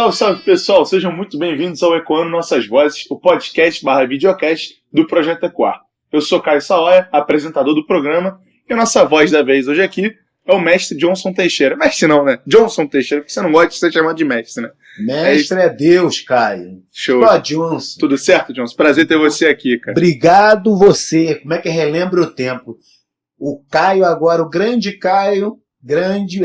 Salve, salve pessoal, sejam muito bem-vindos ao Ecoando Nossas Vozes, o podcast / videocast do Projeto Ecoar. Eu sou Caio Sawaia, apresentador do programa, e a nossa voz da vez hoje aqui é o mestre Johnson Teixeira. Mestre não, né? Johnson Teixeira, porque você não gosta de ser chamado de mestre, né? Mestre é Deus, Caio. Show. Pô, Johnson. Tudo certo, Johnson? Prazer ter você aqui, cara. Obrigado você. Como é que relembra o tempo? O Caio agora, o grande Caio,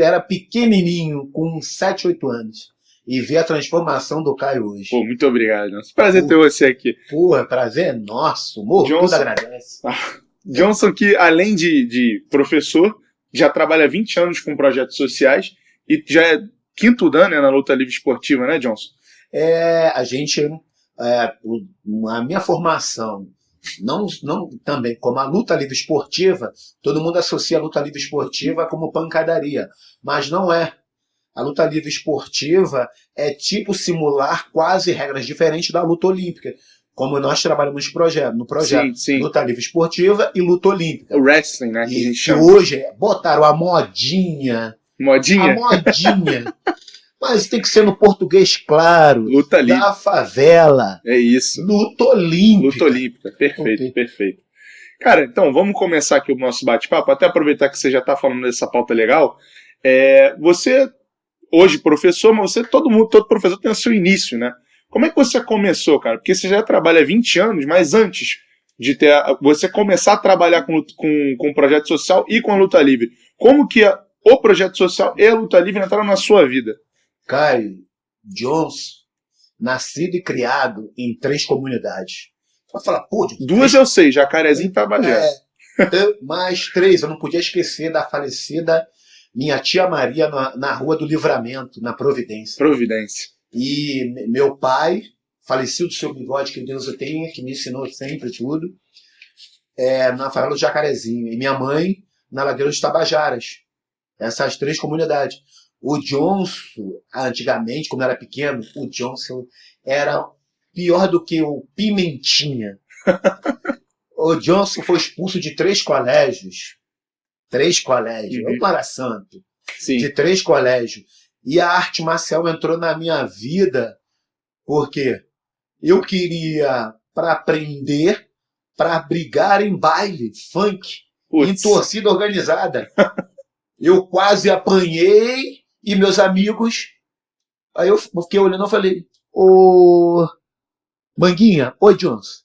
era pequenininho, com 7, 8 anos. E ver a transformação do Caio hoje. Pô, muito obrigado, Johnson. Prazer ter você aqui. Pô, prazer é nosso. Morro, tudo agradece. Johnson, que além de professor, já trabalha há 20 anos com projetos sociais e já é quinto dan, né, na luta livre esportiva, né, Johnson? A minha formação, não também, como a luta livre esportiva, todo mundo associa a luta livre esportiva como pancadaria, mas não é. A luta livre esportiva é tipo simular quase regras diferentes da luta olímpica, como nós trabalhamos no projeto sim. Luta livre esportiva e luta olímpica. O wrestling, né, que a gente chama. Hoje botaram a modinha. Modinha? A modinha. Mas tem que ser no português claro. Luta livre. Da favela. É isso. Luta olímpica. Luta olímpica. Perfeito, perfeito. Cara, então vamos começar aqui o nosso bate-papo, até aproveitar que você já está falando dessa pauta legal. Você, hoje professor, mas todo professor tem o seu início, né? Como é que você começou, cara? Porque você já trabalha há 20 anos, mas antes de você começar a trabalhar com projeto social e com a luta livre, como que o projeto social e a luta livre entraram na sua vida? Caio, Johnson, nascido e criado em 3 comunidades. Você vai falar, pô, Johnson, 2 eu sei, Jacarezinho e Tabajara. Mais 3, eu não podia esquecer da falecida minha tia Maria na Rua do Livramento, na Providência. E meu pai, falecido do seu bigode, que Deus o tenha, que me ensinou sempre tudo, na favela do Jacarezinho. E minha mãe, na Ladeira dos Tabajaras. Essas 3 comunidades. O Johnson, antigamente, quando era pequeno, o Johnson era pior do que o Pimentinha. O Johnson foi expulso de 3 colégios. 3 colégios. Eu não era santo. Sim. De 3 colégios. E a arte marcial entrou na minha vida porque eu queria para aprender, para brigar em baile, funk, em torcida organizada. Eu quase apanhei e meus amigos... Aí eu fiquei olhando e falei, ô Manguinha, oi Johnson,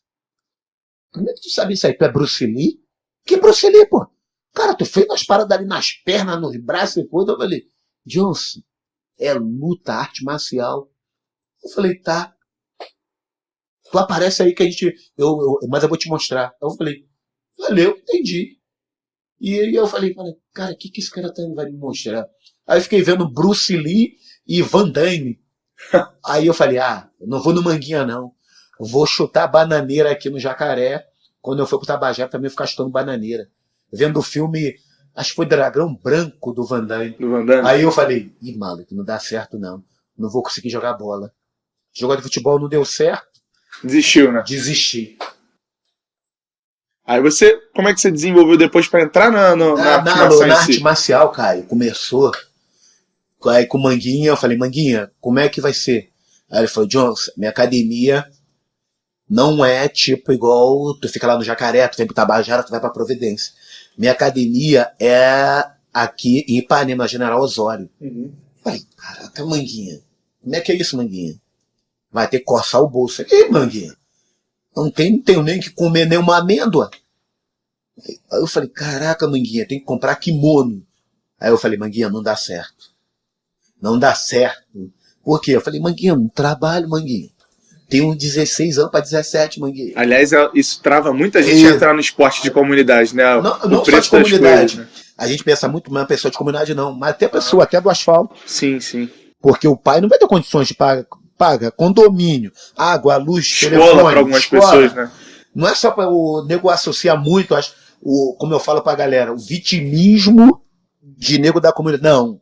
como é que tu sabe isso aí? Tu é Bruce Lee? Que Bruce Lee, pô? Cara, tu fez umas paradas ali nas pernas, nos braços e coisa. Eu falei, Johnson, é luta, arte marcial. Eu falei, tá. Tu aparece aí que a gente... mas eu vou te mostrar. Eu falei, valeu, entendi. E eu falei, cara, o que esse cara vai me mostrar? Aí eu fiquei vendo Bruce Lee e Van Damme. Aí eu falei, eu não vou no Manguinha, não. Eu vou chutar bananeira aqui no Jacaré. Quando eu for pro Tabajara, também ficar chutando bananeira. Vendo o filme, acho que foi Dragão Branco do Van Damme. Aí eu falei, maluco, não dá certo, não. Não vou conseguir jogar bola. Jogar de futebol não deu certo. Desistiu, né? Desisti. Aí como é que você desenvolveu depois para entrar na arte marcial, Caio? Começou aí com o Manguinha. Eu falei, Manguinha, como é que vai ser? Aí ele falou, Johnson, minha academia não é tipo igual tu fica lá no Jacaré, tu vem pro Tabajara, tu vai pra Providência. Minha academia é aqui em Ipanema, General Osório. Falei, caraca, Manguinha, como é que é isso, Manguinha? Vai ter que coçar o bolso. Ei, Manguinha, não tenho nem que comer nenhuma amêndoa. Aí eu falei, caraca, Manguinha, tem que comprar kimono. Aí eu falei, Manguinha, não dá certo. Não dá certo. Por quê? Eu falei, Manguinha, não trabalho, Manguinha. Tenho 16 anos para 17, Manguinha. Aliás, isso trava muita gente a entrar no esporte de comunidade, né? Não só de comunidade. Coisas, né? A gente pensa muito mais pessoa de comunidade, não. Mas até pessoa, até do asfalto. Sim. Porque o pai não vai ter condições de pagar condomínio, água, luz, escola telefone. Para algumas pessoas, né? Não é só para o nego associar muito, como eu falo para a galera, o vitimismo de nego da comunidade. Não.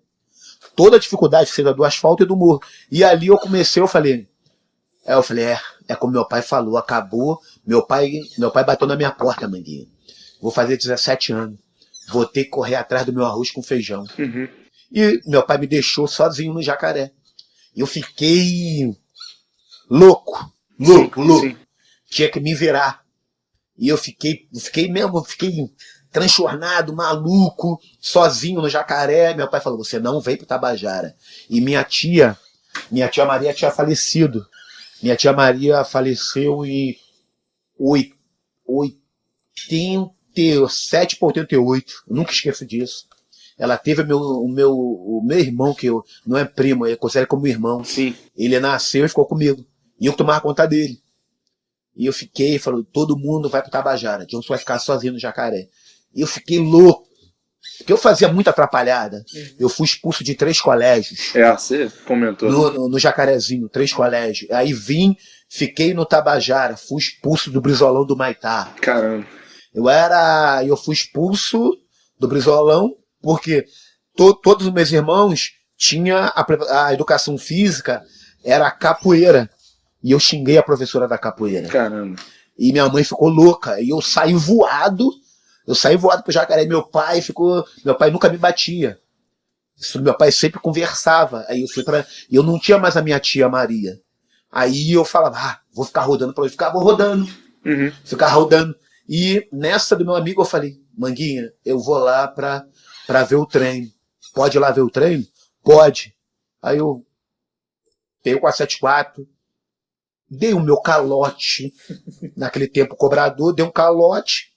Toda a dificuldade seja do asfalto e do morro. E ali eu falei, é como meu pai falou, acabou. Meu pai bateu na minha porta, Manguinha. Vou fazer 17 anos. Vou ter que correr atrás do meu arroz com feijão. Uhum. E meu pai me deixou sozinho no Jacaré. Eu fiquei louco. Sim. Tinha que me virar. E eu fiquei transtornado, maluco, sozinho no Jacaré. Meu pai falou, você não vem pro Tabajara. E minha tia Maria tinha falecido. Minha tia Maria faleceu em 87 para 88. Eu nunca esqueço disso. Ela teve o meu irmão, que eu não é primo, eu considero como irmão. Sim. Ele nasceu e ficou comigo. E eu tomava conta dele. E eu fiquei, falou, todo mundo vai pro Tabajara. Johnson vai ficar sozinho no Jacaré. E eu fiquei louco. Porque eu fazia muita atrapalhada. Eu fui expulso de 3 colégios. Você comentou. No Jacarezinho, 3 colégios. Aí fiquei no Tabajara, fui expulso do Brizolão do Maitá. Caramba. Eu fui expulso do Brizolão porque todos os meus irmãos tinham a educação física, era a capoeira. E eu xinguei a professora da capoeira. Caramba. E minha mãe ficou louca. E eu saí voado pro Jacaré. Meu pai nunca me batia. Meu pai sempre conversava. Aí eu não tinha mais a minha tia Maria. Aí eu falava, vou ficar rodando pra ele. Ficava rodando. Uhum. Ficar rodando. E nessa do meu amigo eu falei, Manguinha, eu vou lá pra ver o treino. Pode ir lá ver o treino? Pode. Aí eu peguei o 474, dei o meu calote. Naquele tempo o cobrador deu um calote.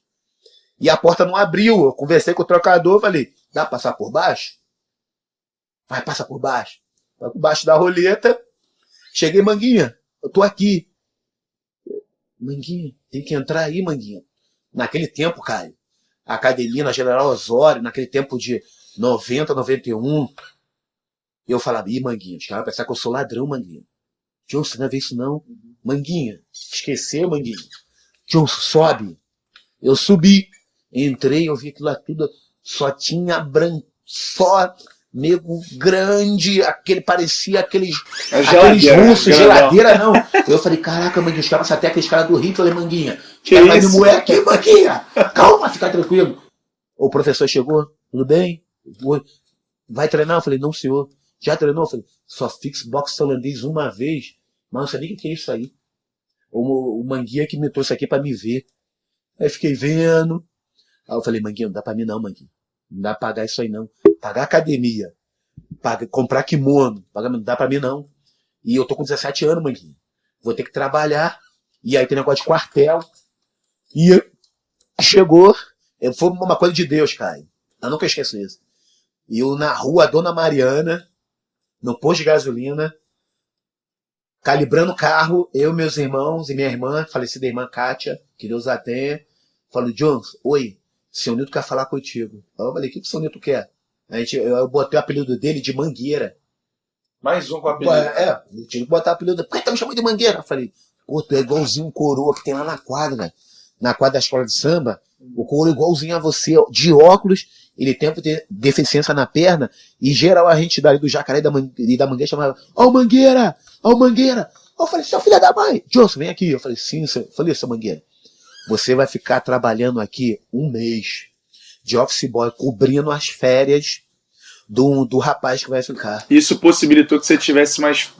E a porta não abriu. Eu conversei com o trocador, falei, dá pra passar por baixo? Vai, passa por baixo. Vai por baixo da roleta. Cheguei, Manguinha, eu tô aqui. Manguinha, tem que entrar aí, Manguinha. Naquele tempo, Caio, a academia na General Osório, naquele tempo de 90, 91, eu falava, Manguinha, os caras pensam que eu sou ladrão, Manguinha. Johnson, você não vê isso não? Manguinha, esqueceu, Manguinha? Johnson, sobe. Eu subi, entrei, eu vi aquilo lá tudo, só tinha só nego grande, parecia aqueles russos, geladeira não. Eu falei, caraca, Manguinha, os caras até aqueles caras do Hitler, Manguinha. Vai me moer aqui, Manguinha. Calma, fica tranquilo. O professor chegou, tudo bem? Vai treinar? Eu falei, não, senhor. Já treinou? Eu falei, só fiz boxe holandês uma vez, mas não sabia o que é isso aí. O Manguinha que me trouxe aqui pra me ver. Aí fiquei vendo. Aí eu falei, Manguinha, não dá pra mim não, Manguinha. Não dá pra pagar isso aí não. Pagar academia, comprar kimono, não dá pra mim não. E eu tô com 17 anos, Manguinha. Vou ter que trabalhar. E aí tem negócio de quartel. E chegou, foi uma coisa de Deus, Caio. Eu nunca esqueço isso. E eu na rua Dona Mariana, no posto de gasolina, calibrando o carro, eu, meus irmãos e minha irmã, falecida irmã Kátia, que Deus a tenha, falou, Jones, oi, seu Nilton quer falar contigo. Eu falei, o que o seu Nilton quer? Eu botei o apelido dele de Mangueira. Mais um com apelido. Eu tinha que botar o apelido. Por que tá me chamando de Mangueira? Eu falei, pô, tu é igualzinho um coroa que tem lá na quadra da escola de samba. O coroa é igualzinho a você, de óculos, ele tem deficiência na perna, e geral a gente dali do Jacaré e da Mangueira chamava, ó Mangueira, ó Mangueira. Eu falei, seu filho da mãe, Johnson, vem aqui. Eu falei, sim, seu. Eu falei, seu Mangueira, você vai ficar trabalhando aqui um mês de office boy, cobrindo as férias do rapaz que vai ficar. Isso possibilitou que você tivesse mais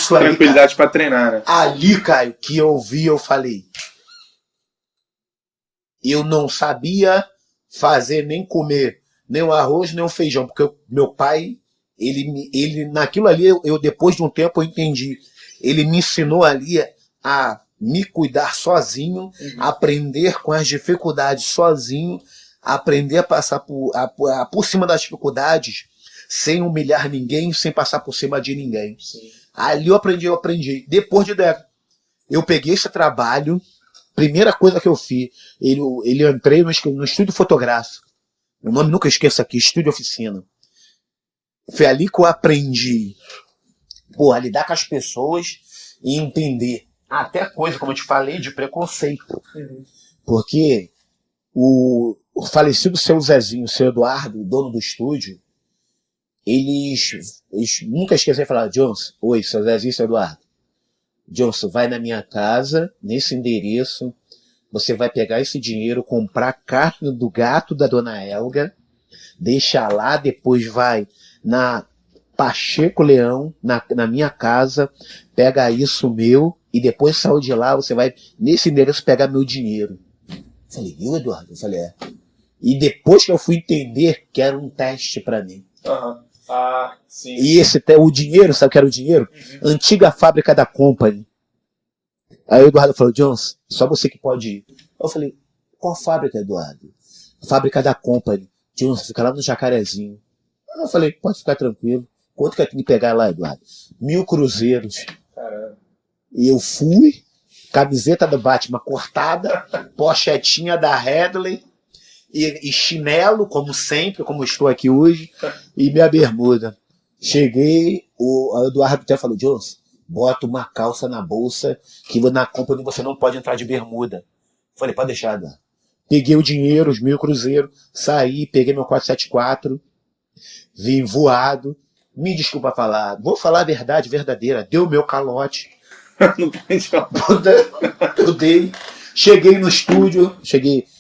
tranquilidade para treinar, né? Ali, Caio, que eu vi, eu falei, eu não sabia fazer nem comer nem o arroz, nem o feijão, porque meu pai, ele naquilo ali, eu depois de um tempo eu entendi, ele me ensinou ali a me cuidar sozinho, aprender com as dificuldades sozinho, aprender a passar por cima das dificuldades, sem humilhar ninguém, sem passar por cima de ninguém. Sim. Ali eu aprendi. Depois de década, eu peguei esse trabalho, primeira coisa que eu fiz, ele entrei no estúdio fotográfico. O nome nunca esqueço aqui, Estúdio Oficina. Foi ali que eu aprendi a lidar com as pessoas e entender até coisa, como eu te falei, de preconceito. Porque o falecido seu Zezinho, o seu Eduardo, o dono do estúdio, eles nunca esqueceram de falar, Johnson, oi, seu Zezinho, seu Eduardo. Johnson, vai na minha casa, nesse endereço, você vai pegar esse dinheiro, comprar carne do gato da dona Elga, deixa lá, depois vai Pacheco Leão na minha casa, pega isso meu e depois saiu de lá, você vai nesse endereço pegar meu dinheiro. Eu falei, eu, Eduardo? Eu falei, é. E depois que eu fui entender que era um teste pra mim. Aham. Ah, sim. E o dinheiro, sabe o que era o dinheiro? Antiga fábrica da Company. Aí o Eduardo falou, Jones, só você que pode ir. Eu falei, qual fábrica, Eduardo? Fábrica da Company. Jones, fica lá no Jacarezinho. Eu falei, pode ficar tranquilo. Quanto que eu tenho que pegar lá, Eduardo? 1.000 cruzeiros. Caramba. E eu fui, camiseta do Batman cortada, pochetinha da Hadley, e chinelo, como sempre, como estou aqui hoje, e minha bermuda. Cheguei, o Eduardo até falou, Jones, bota uma calça na bolsa, que na Company você não pode entrar de bermuda. Falei, pode deixar, Eduardo. Peguei o dinheiro, os 1.000 cruzeiros, saí, peguei meu 474, vim voado. Me desculpa falar, vou falar a verdade verdadeira, deu meu calote. Não pode falar. Eu dei. Cheguei no estúdio,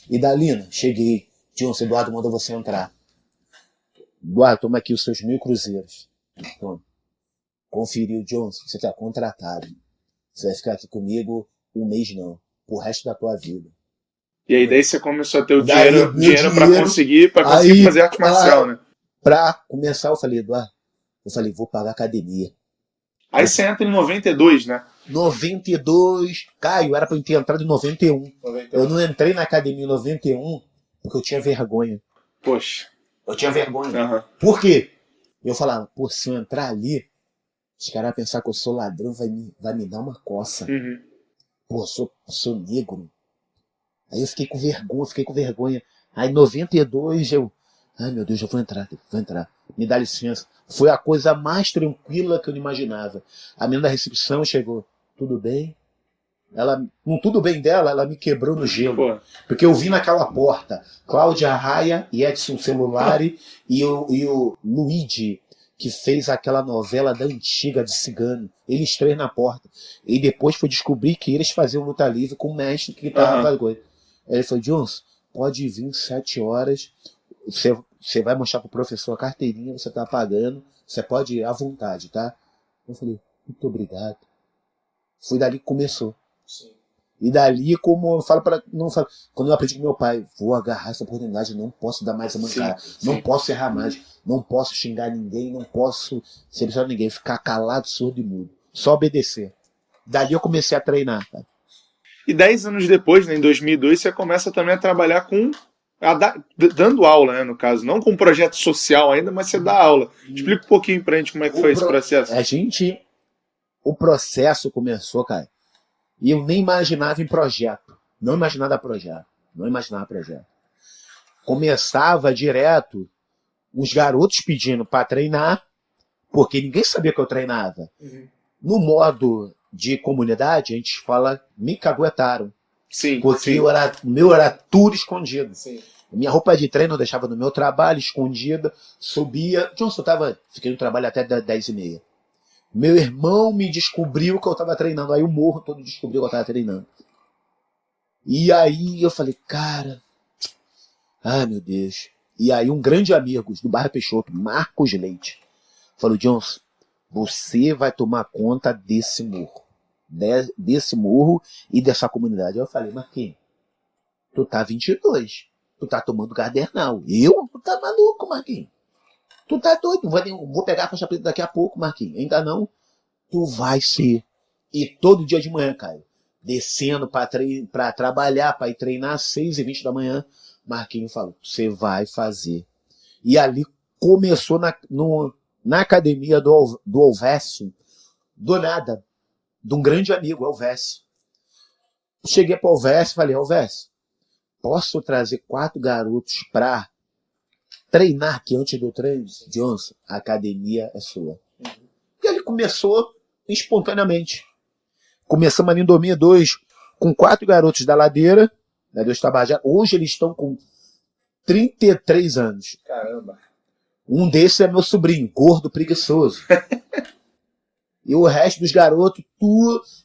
e Dalina, cheguei. Jones, Eduardo mandou você entrar. Eduardo, toma aqui os seus 1.000 cruzeiros. Toma. Conferiu, Jones, você está contratado. Você vai ficar aqui comigo um mês não, pro resto da tua vida. E aí daí você começou a ter o dinheiro para conseguir fazer arte marcial, né? Pra começar, eu falei, Eduardo, vou pagar academia. Aí você entra em 92, né? 92, Caio, era pra eu ter entrado em 91. 91. Eu não entrei na academia em 91 porque eu tinha vergonha. Poxa. Eu tinha vergonha. Uhum. Por quê? Eu falava, pô, se eu entrar ali, os caras vão pensar que eu sou ladrão, vai me dar uma coça. Uhum. Pô, eu sou negro. Aí eu fiquei com vergonha. Aí em 92 ai meu Deus, eu vou entrar. Me dá licença. Foi a coisa mais tranquila que eu imaginava. A menina da recepção chegou, tudo bem? Ela, no tudo bem dela, ela me quebrou no gelo. Pô. Porque eu vi naquela porta Cláudia Raia e Edson Celulari e o Luigi, que fez aquela novela da antiga de cigano. Eles três na porta. E depois foi descobrir que eles faziam luta livre com o mestre que tava coisa. Aí ele falou, Jones, pode vir 7 horas, você vai mostrar pro professor a carteirinha, você tá pagando, você pode ir à vontade, tá? Eu falei, muito obrigado. Foi dali que começou. Sim. E dali, como eu falo quando eu aprendi com meu pai, vou agarrar essa oportunidade, não posso dar mais a mancada, não posso errar mais, não posso xingar ninguém, não posso ser pessoal de ninguém, ficar calado, surdo e mudo, só obedecer. Dali eu comecei a treinar, cara. E 10 anos depois, né, em 2002, você começa também a trabalhar dando aula, né, no caso, não com um projeto social ainda, mas você dá aula. Explica um pouquinho pra gente como é que foi esse processo. O processo começou, cara, e eu nem imaginava em projeto. Não imaginava projeto. Começava direto os garotos pedindo para treinar, porque ninguém sabia que eu treinava. Uhum. No modo de comunidade, a gente fala, me caguetaram. Sim. Porque o meu era tudo escondido. Sim. Minha roupa de treino eu deixava no meu trabalho, escondida, subia. Fiquei no trabalho até 10h30. Meu irmão me descobriu que eu estava treinando. Aí o morro todo descobriu que eu estava treinando. E aí eu falei, cara, ai meu Deus. E aí um grande amigo do bairro Peixoto, Marcos Leite, falou, Jones, você vai tomar conta desse morro. Desse morro e dessa comunidade. Eu falei, Marquinhos, tu tá 22. Tu tá tomando Gardernal. Eu? Tu tá maluco, Marquinhos. Tu tá doido. Vou pegar a faixa preta daqui a pouco, Marquinhos. Ainda não? Tu vai ser. E todo dia de manhã, Caio, descendo pra trabalhar, pra ir treinar às 6h20 da manhã, Marquinhos falou, você vai fazer. E ali começou na academia do Alvécio, do nada, de um grande amigo, Alvécio. Cheguei pro Alvécio e falei, Alvécio, posso trazer 4 garotos pra treinar aqui antes do treino? Johnson, a academia é sua. E ele começou espontaneamente. Começamos ali em 2002 com 4 garotos da Ladeira, da Deus Tabajara. Hoje eles estão com 33 anos. Caramba. Um desses é meu sobrinho, gordo, preguiçoso. E o resto dos garotos,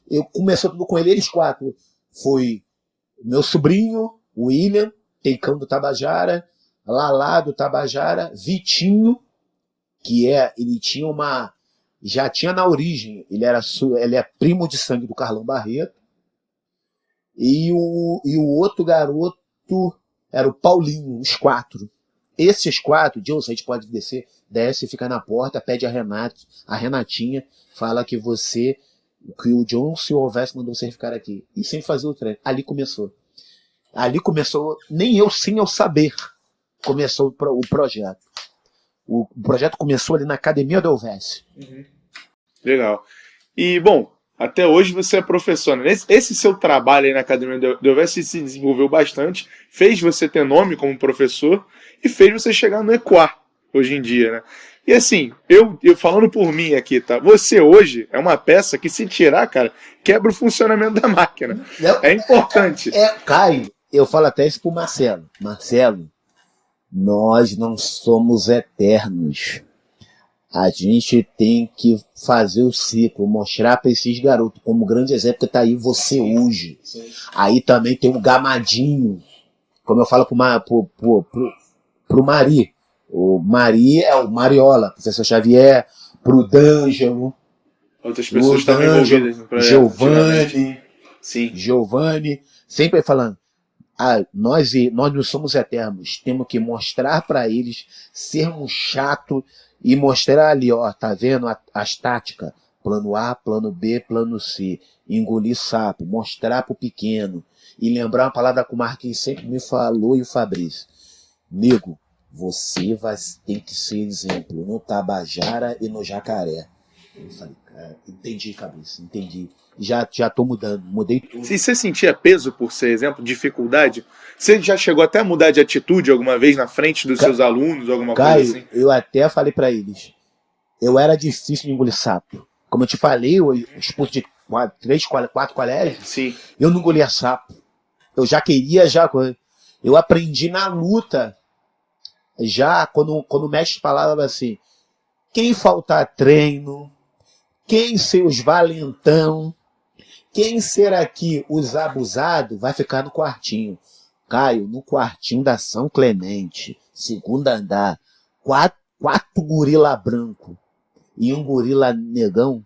eu comecei tudo com ele, eles 4. Foi meu sobrinho, William, Teicão do Tabajara, Lalá do Tabajara, Vitinho, ele tinha já tinha na origem, ele é primo de sangue do Carlão Barreto, e o outro garoto era o Paulinho, os 4. Esses 4, Dilson, a gente pode desce, fica na porta, pede a Renatinha, fala que o Johnson e o Ovest mandou você ficar aqui. E sem fazer o treino. Ali começou, nem eu, sem eu saber, começou o projeto. O projeto começou ali na academia do Ovest. Legal. E, bom, até hoje você é professor, né? Esse seu trabalho aí na academia do Ovest se desenvolveu bastante, fez você ter nome como professor e fez você chegar no Equar hoje em dia, né? E assim, eu falando por mim aqui, tá? Você hoje é uma peça que, se tirar, cara, quebra o funcionamento da máquina. É importante. Caio, eu falo até isso pro Marcelo. Marcelo, nós não somos eternos. A gente tem que fazer o ciclo, mostrar para esses garotos, como grande exemplo que tá aí você hoje. Sim. Aí também tem o Gamadinho, como eu falo pro Mari. O Mari é o Mariola, professor Xavier, pro D'Angelo. Outras pessoas também envolvidas no projeto. Giovanni, sempre falando, nós não somos eternos, temos que mostrar para eles sermos chato e mostrar ali, ó, tá vendo as táticas, plano A, plano B, plano C, engolir sapo, mostrar pro pequeno e lembrar uma palavra que o Marquinhos sempre me falou e o Fabrício. Nego, você tem que ser exemplo no Tabajara e no Jacaré. Eu falei, cara, entendi, Fabrício, entendi. Já tô mudando, mudei tudo. Se você sentia peso por ser exemplo, dificuldade, você já chegou até a mudar de atitude alguma vez na frente dos seus alunos, alguma coisa assim? Eu até falei pra eles, eu era difícil de engolir sapo. Como eu te falei, eu expulso de 4 colégios, sim, eu não engolia sapo. Eu já queria, eu aprendi na luta. Já quando o mestre falava assim, quem faltar treino, quem ser os valentão, quem ser aqui os abusados, vai ficar no quartinho. Caio, no quartinho da São Clemente, segundo andar, 4 gorila branco e um gorila negão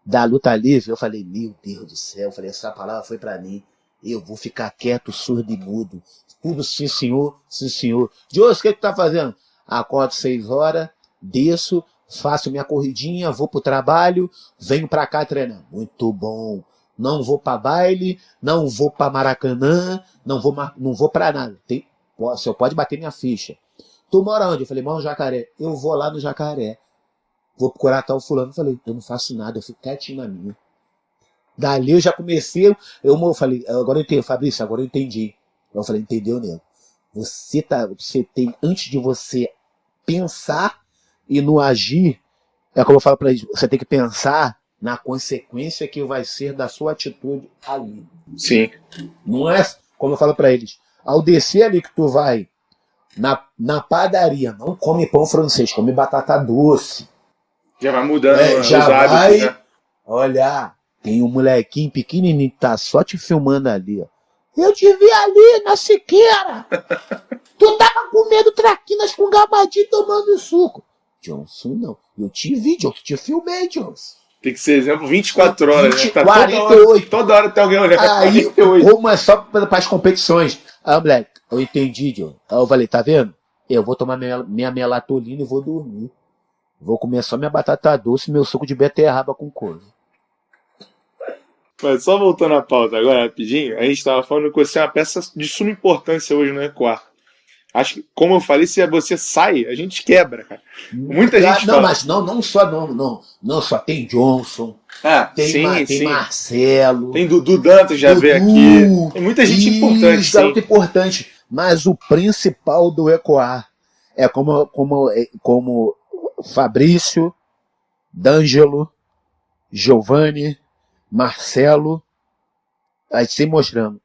da luta livre. Eu falei, meu Deus do céu, essa palavra foi pra mim. Eu vou ficar quieto, surdo e mudo. Tudo sim, senhor, sim, senhor. Deus, o que tu tá fazendo? Acordo 6 horas, desço, faço minha corridinha, vou pro trabalho, venho pra cá treinar. Muito bom. Não vou pra baile, não vou pra Maracanã, não vou pra nada. O senhor pode bater minha ficha. Tu mora onde? Eu falei, moro no Jacaré. Eu vou lá no Jacaré. Vou procurar tal fulano. Eu falei, eu não faço nada, eu fico quietinho na minha. Dali eu já comecei, eu falei, agora eu entendi, Fabrício, agora eu entendi. Eu falei, entendeu, nego? Você tem, antes de você pensar e no agir, é como eu falo pra eles, você tem que pensar na consequência que vai ser da sua atitude ali. Sim. Não é, como eu falo pra eles, ao descer ali que tu vai na padaria, não come pão francês, come batata doce. Já vai mudando já os hábitos, vai, né? Olha, tem um molequinho pequenininho que tá só te filmando ali, ó. Eu te vi ali na Siqueira. Tu tava comendo traquinas com gabardinho tomando suco. Johnson, não. Eu te vi, Johnson. Te filmei, Johnson. Tem que ser exemplo 24 horas, né? Tá 48. Toda hora tem alguém olhando. Aí, 48. Como é só para as competições. Aí, moleque, eu entendi, Johnson. Aí eu falei, tá vendo? Eu vou tomar minha melatonina e vou dormir. Vou comer só minha batata doce e meu suco de beterraba com couve. Mas só voltando à pauta agora, rapidinho, a gente estava falando que você é uma peça de suma importância hoje no Equar. Acho que, como eu falei, se você sai, a gente quebra, cara. Muita gente fala. Mas não só tem Johnson, tem Marcelo, tem Dudu Dantas já veio aqui. Tem muita gente importante. Garoto importante. Mas o principal do Equar é como Fabrício, D'Angelo, Giovanni, Marcelo, a gente sempre mostrando.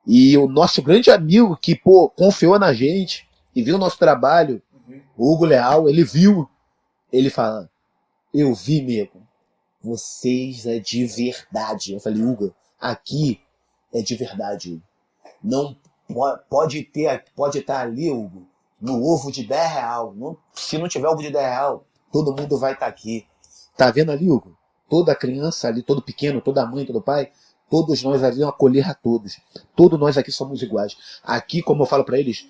E o nosso grande amigo que, confiou na gente e viu o nosso trabalho, o Hugo Leal, ele viu. Ele fala, eu vi, nego, vocês é de verdade. Eu falei, Hugo, aqui é de verdade. Não pode estar ali, Hugo, no ovo de R$10. Se não tiver ovo de R$10, todo mundo vai estar aqui. Tá vendo ali, Hugo? Toda criança ali, todo pequeno, toda mãe, todo pai, todos nós ali vamos acolher a todos. Todos nós aqui somos iguais. Aqui, como eu falo para eles,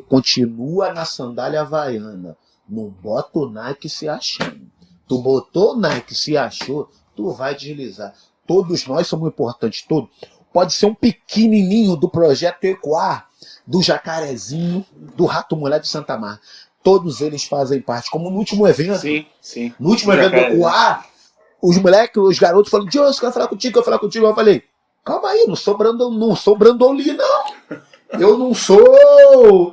continua na sandália havaiana. Não bota o Nike se achando. Tu botou o Nike se achou, tu vai deslizar. Todos nós somos importantes, todos. Pode ser um pequenininho do Projeto Ecoar, do Jacarezinho, do Rato Mulher de Santa Mar. Todos eles fazem parte. Como no último evento. Sim, sim. No último evento do Ecoar, os moleques, os garotos falando, Deus, eu quero falar contigo, eu quero falar contigo. Eu falei, calma aí, não sou Brandoli, não. Eu não sou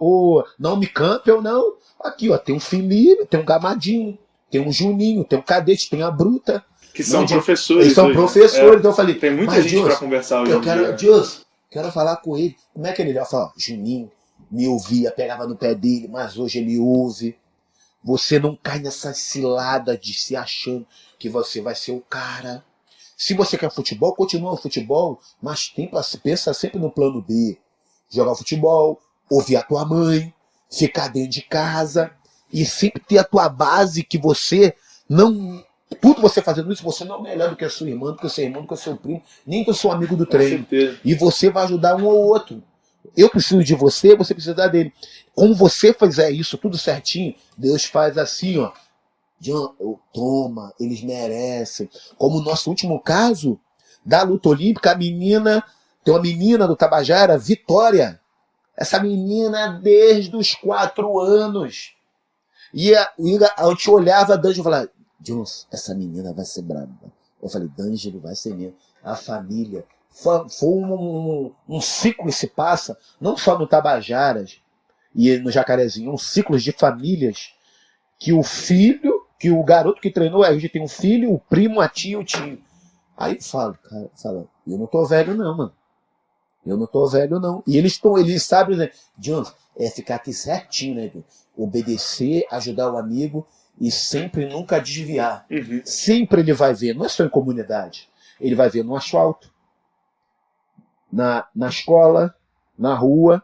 o Naomi Campbell, não. Aqui, ó, tem um Felipe, tem um Gamadinho, tem um Juninho, tem um Cadete, tem a Bruta. Que são professores. Eles são professores, então eu falei, tem muita gente para conversar hoje. Quero falar com ele. Como é que ele ia falar? Juninho me ouvia, pegava no pé dele, mas hoje ele ouve. Você não cai nessa cilada de se achando que você vai ser o cara. Se você quer futebol, continua o futebol, mas pensa sempre no plano B. Jogar futebol, ouvir a tua mãe, ficar dentro de casa e sempre ter a tua base que você não... Tudo você fazendo isso, você não é melhor do que a sua irmã, do que o seu irmão, do que o seu primo, nem do seu amigo do treino. E você vai ajudar um ou outro. Eu preciso de você, você precisa dele. Como você fizer isso tudo certinho, Deus faz assim, ó. Toma, eles merecem. Como o nosso último caso da luta olímpica, a menina, tem uma menina do Tabajara, Vitória. Essa menina desde os 4 anos. E a gente olhava a D'Angelo e falava, Jones, essa menina vai ser brava. Eu falei, D'Angelo vai ser mesmo. A família. Foi um ciclo que se passa, não só no Tabajaras e no Jacarezinho, um ciclo de famílias que o filho, que o garoto que treinou, aí hoje tem um filho, o primo, a tia, o tio. Aí eu falo, cara, eu não tô velho não, mano. Eu não tô velho não. E eles sabem, né? Jones, é ficar aqui certinho, né? Obedecer, ajudar o amigo e sempre nunca desviar. Uhum. Sempre ele vai ver, não é só em comunidade. Ele vai ver no asfalto, na escola, na rua.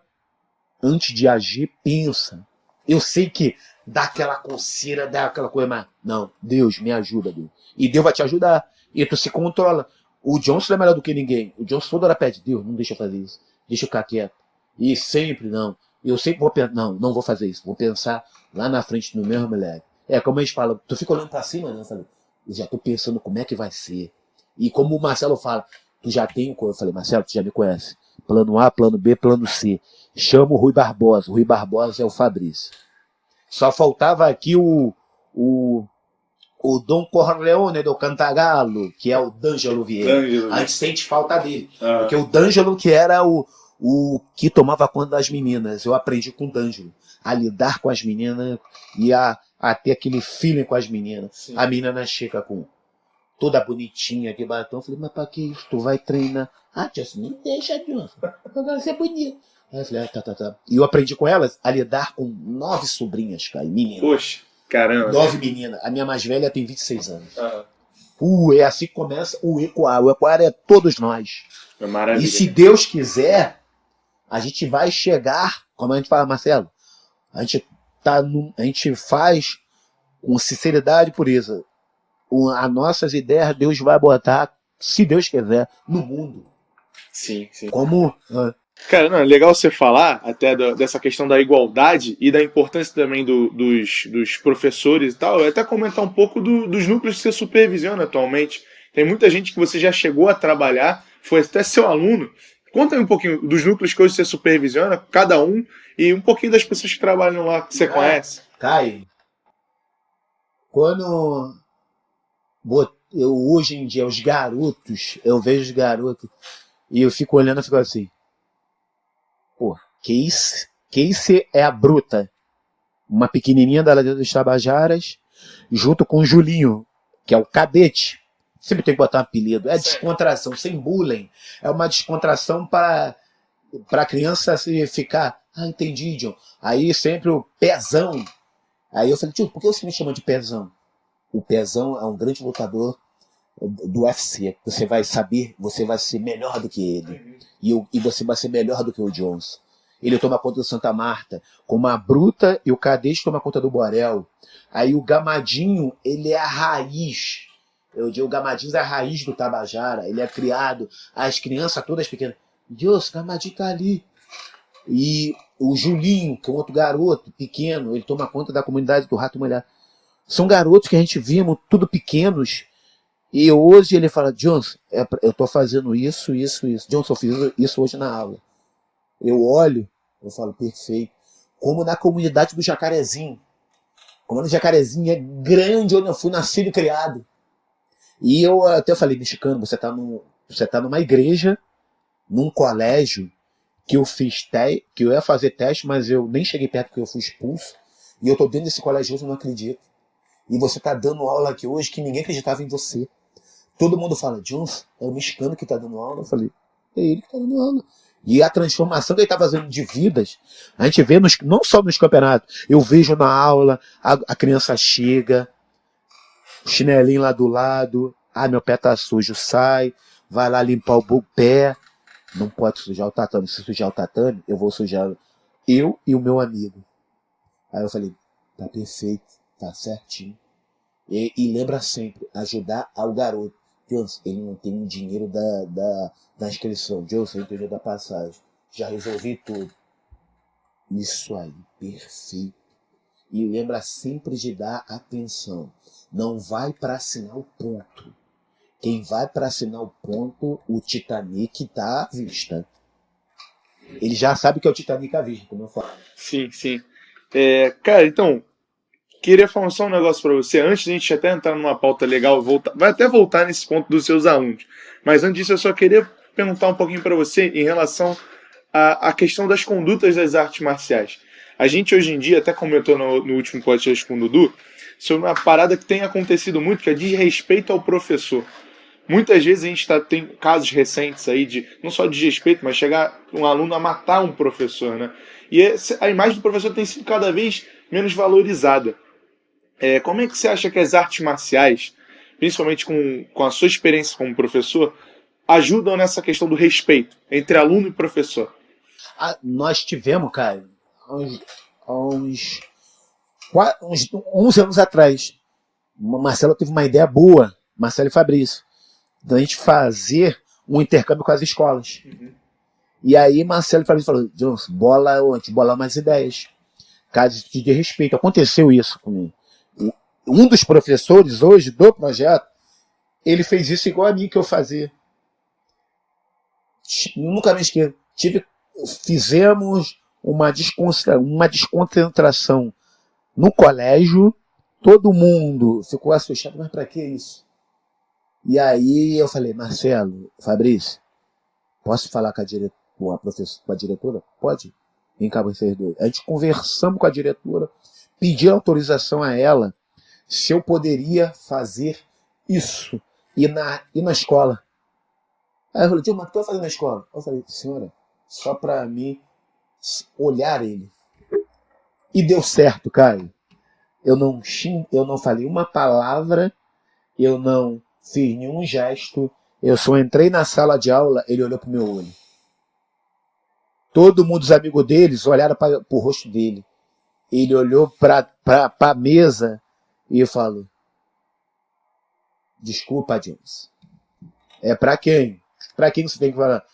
Antes de agir, pensa. Eu sei que dá aquela coceira, dá aquela coisa, mas não, Deus, me ajuda, Deus. E Deus vai te ajudar. E tu se controla. O Johnson é melhor do que ninguém. O Johnson toda hora pede, Deus, não deixa eu fazer isso. Deixa eu ficar quieto. E sempre não. Eu sempre vou pensar, não vou fazer isso. Vou pensar lá na frente no meu moleque. É como a gente fala, tu fica olhando pra cima, né? Eu já tô pensando como é que vai ser. E como o Marcelo fala, tu já tem, eu falei, Marcelo, tu já me conhece. Plano A, plano B, plano C. Chama o Rui Barbosa. O Rui Barbosa é o Fabrício. Só faltava aqui o Dom Corleone do Cantagalo, que é o D'Angelo Vieira. A gente sente falta dele. Porque o D'Angelo que era o que tomava conta das meninas. Eu aprendi com o D'Angelo a lidar com as meninas e a ter aquele feeling com as meninas. Sim. A menina chega com toda bonitinha, que batom. Eu falei, mas pra que isso? Tu vai treinar? Tia, me deixa, Johnson. Agora você é bonito. Aí eu falei, tá. E eu aprendi com elas a lidar com 9 sobrinhas, cara, meninas. Poxa, caramba. 9 meninas. A minha mais velha tem 26 anos. É assim que começa o Ecoar. O Ecoar é todos nós. É maravilha. E se Deus quiser, a gente vai chegar, como a gente fala, Marcelo, a gente faz com sinceridade por isso. As nossas ideias Deus vai botar, se Deus quiser, no mundo. Sim. Como... Cara, não, é legal você falar até dessa questão da igualdade e da importância também dos professores e tal. Eu até comentar um pouco dos núcleos que você supervisiona atualmente. Tem muita gente que você já chegou a trabalhar, foi até seu aluno. Conta aí um pouquinho dos núcleos que hoje você supervisiona, cada um, e um pouquinho das pessoas que trabalham lá, que você conhece. Caio, quando hoje em dia, os garotos, eu vejo os garotos e eu fico olhando e fico assim, pô, Casey é a bruta, uma pequenininha da Ladeira dos Tabajaras, junto com o Julinho, que é o cadete. Sempre tem que botar um apelido. É descontração, sem bullying. É uma descontração para a criança se ficar, entendi, John. Aí sempre o Pezão. Aí eu falei, tio, por que você me chama de Pezão? O Pezão é um grande lutador do UFC. Você vai saber, você vai ser melhor do que ele. E você vai ser melhor do que o Jones. ele toma conta do Santa Marta, como a Bruta e o Cadete toma conta do Borel. Aí o Gamadinho, ele é a raiz. Eu digo, o Gamadinho é a raiz do Tabajara, ele é criado, as crianças todas pequenas. Deus, o Gamadinho tá ali. E o Julinho, que é um outro garoto pequeno, ele toma conta da comunidade do Rato Molhado. São garotos que a gente vimos, tudo pequenos. E hoje ele fala, Johnson, eu tô fazendo isso. Johnson, eu fiz isso hoje na aula. Eu olho, eu falo, perfeito. Como na comunidade do Jacarezinho. Como no Jacarezinho é grande, onde eu fui nascido e criado. E eu até falei, mexicano, você tá numa igreja, num colégio, que eu fiz que eu ia fazer teste, mas eu nem cheguei perto porque eu fui expulso. E eu tô dentro desse colégio hoje, eu não acredito. E você tá dando aula aqui hoje que ninguém acreditava em você. Todo mundo fala, Johnson, é o mexicano que tá dando aula. Eu falei, é ele que tá dando aula. E a transformação que ele tá fazendo de vidas, a gente vê não só nos campeonatos. Eu vejo na aula, a criança chega, o chinelinho lá do lado, meu pé tá sujo, sai, vai lá limpar o pé. Não pode sujar o tatame. Se sujar o tatame, eu vou sujar eu e o meu amigo. Aí eu falei, tá perfeito, tá certinho. E lembra sempre, ajudar ao garoto. Deus, ele não tem o dinheiro da inscrição. Deus, eu tenho da passagem. Já resolvi tudo. Isso aí, perfeito. E lembra sempre de dar atenção. Não vai para assinar o ponto. Quem vai para assinar o ponto, o Titanic tá à vista. Ele já sabe que é o Titanic à vista, como eu falo. Sim, sim. Cara, então, queria falar só um negócio para você. Antes de a gente até entrar numa pauta legal, vai até voltar nesse ponto dos seus alunos. Mas antes disso, eu só queria perguntar um pouquinho para você em relação à questão das condutas das artes marciais. A gente hoje em dia, até comentou no último podcast com o Dudu, sobre uma parada que tem acontecido muito, que é desrespeito ao professor. Muitas vezes a gente tem casos recentes aí de não só de desrespeito, mas chegar um aluno a matar um professor, né? E a imagem do professor tem sido cada vez menos valorizada. Como é que você acha que as artes marciais, principalmente com a sua experiência como professor, ajudam nessa questão do respeito entre aluno e professor? Nós tivemos, cara, uns 11 anos atrás, Marcelo teve uma ideia boa, Marcelo e Fabrício, da gente fazer um intercâmbio com as escolas. Uhum. E aí Marcelo e Fabrício falaram, Johnson, bola mais ideias. Caso de respeito. Aconteceu isso comigo. Um dos professores hoje do projeto, ele fez isso igual a mim que eu fazia. Nunca me esqueço. Fizemos uma desconcentração no colégio, todo mundo ficou assustado, mas para que isso? E aí eu falei, Marcelo, Fabrício, posso falar com a diretora? Pode? Vem cá vocês dois. A gente conversamos com a diretora, pedi autorização a ela se eu poderia fazer isso e na escola. Aí eu falei, mas o que eu tô fazendo na escola? Eu falei, senhora, só para mim olhar ele. E deu certo, Caio. Eu não falei uma palavra, eu não fiz nenhum gesto, eu só entrei na sala de aula, ele olhou pro meu olho. Todo mundo, os amigos deles, olharam pro rosto dele. Ele olhou pra mesa e falou, desculpa, James. É pra quem? Pra quem você tem que falar?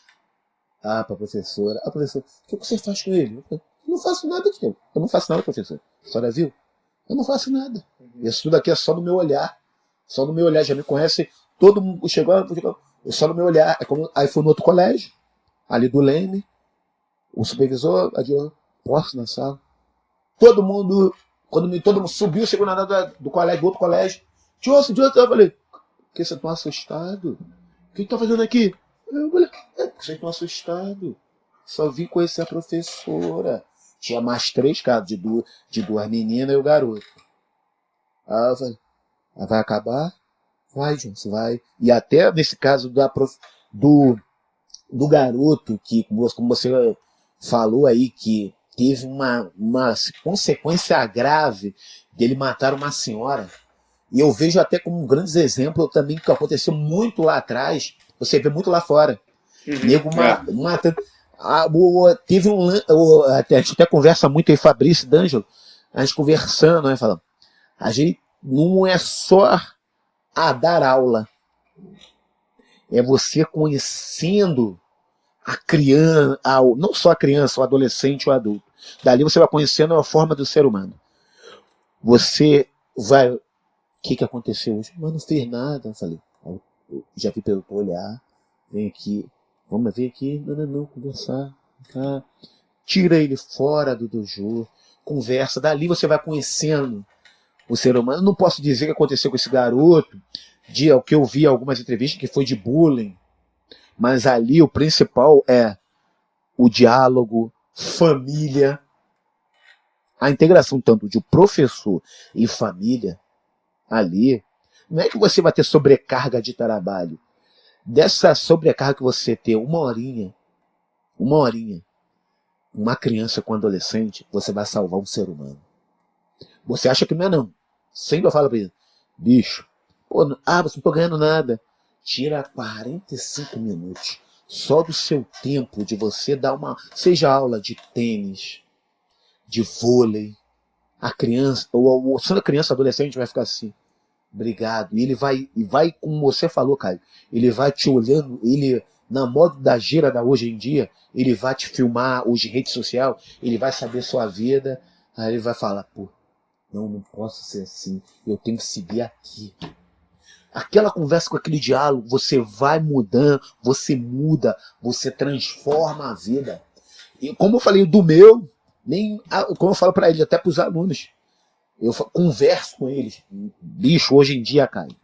Pra professora. A professora, o que você faz com ele? Eu não faço nada, tio. Eu não faço nada, professor. A senhora viu? Eu não faço nada. Isso tudo aqui é só no meu olhar. Só no meu olhar. Já me conhece. Todo mundo chegou só no meu olhar. Aí fui no outro colégio, ali do Leme. O supervisor, posso na sala. Todo mundo subiu, chegou na nada do colégio, do outro colégio. Johnson, eu falei, por que vocês estão assustados? O que está fazendo aqui? Eu falei, vocês estão assustados. Só vim conhecer a professora. Tinha mais 3 casos, de duas meninas e o garoto. Aí eu falei, vai acabar? Vai, Johnson, vai. E até nesse caso do garoto, que, como você falou aí, que teve uma consequência grave dele matar uma senhora. E eu vejo até como um grande exemplo também que aconteceu muito lá atrás, você vê muito lá fora. Nego matando. Teve a gente até conversa muito aí, Fabrício e D'Angelo, a gente conversando, né, falando, a gente não é só a dar aula, é você conhecendo a criança, não só a criança, o adolescente, o adulto. Dali você vai conhecendo a forma do ser humano. Você vai... O que aconteceu hoje? Mas não fez nada. Eu falei, já vi pelo teu olhar, vem aqui, vamos ver aqui, não, conversar. Tá? Tira ele fora do dojo, conversa, dali você vai conhecendo o ser humano. Eu não posso dizer o que aconteceu com esse garoto, o que eu vi em algumas entrevistas, que foi de bullying, mas ali o principal é o diálogo, família, a integração tanto de professor e família ali. Não é que você vai ter sobrecarga de trabalho. Dessa sobrecarga que você ter uma horinha, uma criança com adolescente, você vai salvar um ser humano. Você acha que não é não. Sempre eu falo pra ele, bicho, você não tô ganhando nada. Tira 45 minutos só do seu tempo de você dar seja aula de tênis, de vôlei. A criança, ou sendo criança, adolescente, vai ficar assim, obrigado. E ele vai, como você falou, Caio, ele vai te olhando, ele, na moda da gira da hoje em dia, ele vai te filmar hoje em rede social, ele vai saber sua vida, aí ele vai falar, não posso ser assim, eu tenho que seguir aqui. Aquela conversa com aquele diálogo, você vai mudando, você muda, você transforma a vida. E como eu falei do meu, como eu falo para ele, até para os alunos, eu converso com eles. Bicho, hoje em dia, Caio,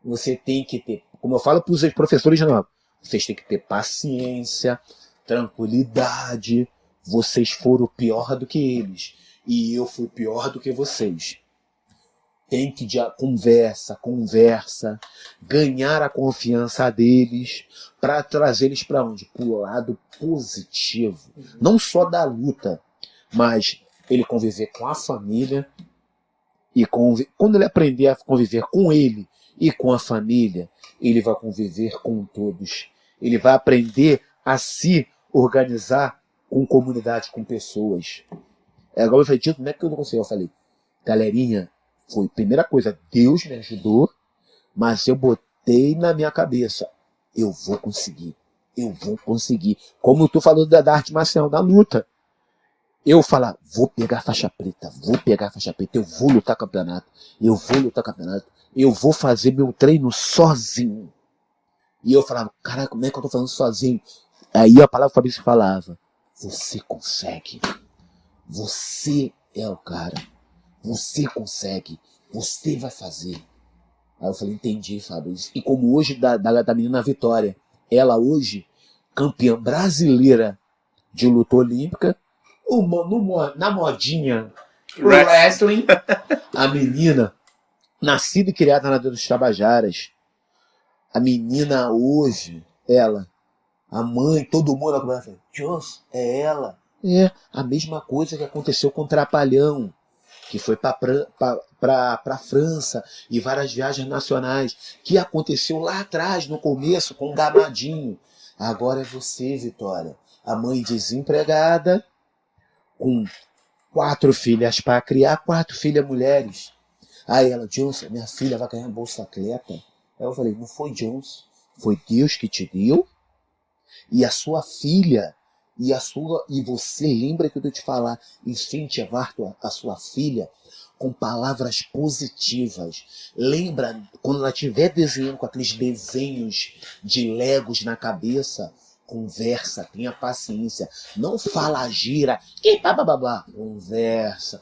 você tem que ter, como eu falo para os professores, não, vocês têm que ter paciência, tranquilidade. Vocês foram pior do que eles. E eu fui pior do que vocês. Tem que conversa, ganhar a confiança deles, para trazer eles para onde? Para o lado positivo. Não só da luta, mas ele conviver com a família, e quando ele aprender a conviver com ele e com a família, ele vai conviver com todos. Ele vai aprender a se organizar com comunidade, com pessoas. Agora eu falei, Tito, como é que eu não consigo? Eu falei, galerinha, foi primeira coisa, Deus me ajudou, mas eu botei na minha cabeça, eu vou conseguir. Como tu falou da arte marcial, da luta. Eu falar, vou pegar faixa preta, eu vou lutar campeonato, eu vou fazer meu treino sozinho. E eu falava, caraca, como é que eu tô fazendo sozinho? Aí a palavra Fabrício falava, você consegue. Você é o cara. Você consegue. Você vai fazer. Aí eu falei, entendi, Fabrício. E como hoje da menina Vitória, ela hoje, campeã brasileira de luta olímpica, na modinha wrestling, a menina, nascida e criada na dos Tabajaras, a menina hoje, ela, a mãe, todo mundo começa a falar, Jones, é ela. É a mesma coisa que aconteceu com o Trapalhão, que foi para França e várias viagens nacionais, que aconteceu lá atrás, no começo, com o Gamadinho. Agora é você, Vitória, a mãe desempregada, com 4 filhas para criar, 4 filhas mulheres. Aí ela, Johnson, minha filha vai ganhar bolsa atleta. Aí eu falei, não foi Johnson, foi Deus que te deu, e a sua filha, e você lembra que eu tô te falar, incentivar a sua filha com palavras positivas. Lembra quando ela estiver desenhando com aqueles desenhos de Legos na cabeça, conversa, tenha paciência, não fala gira, que bababá, conversa.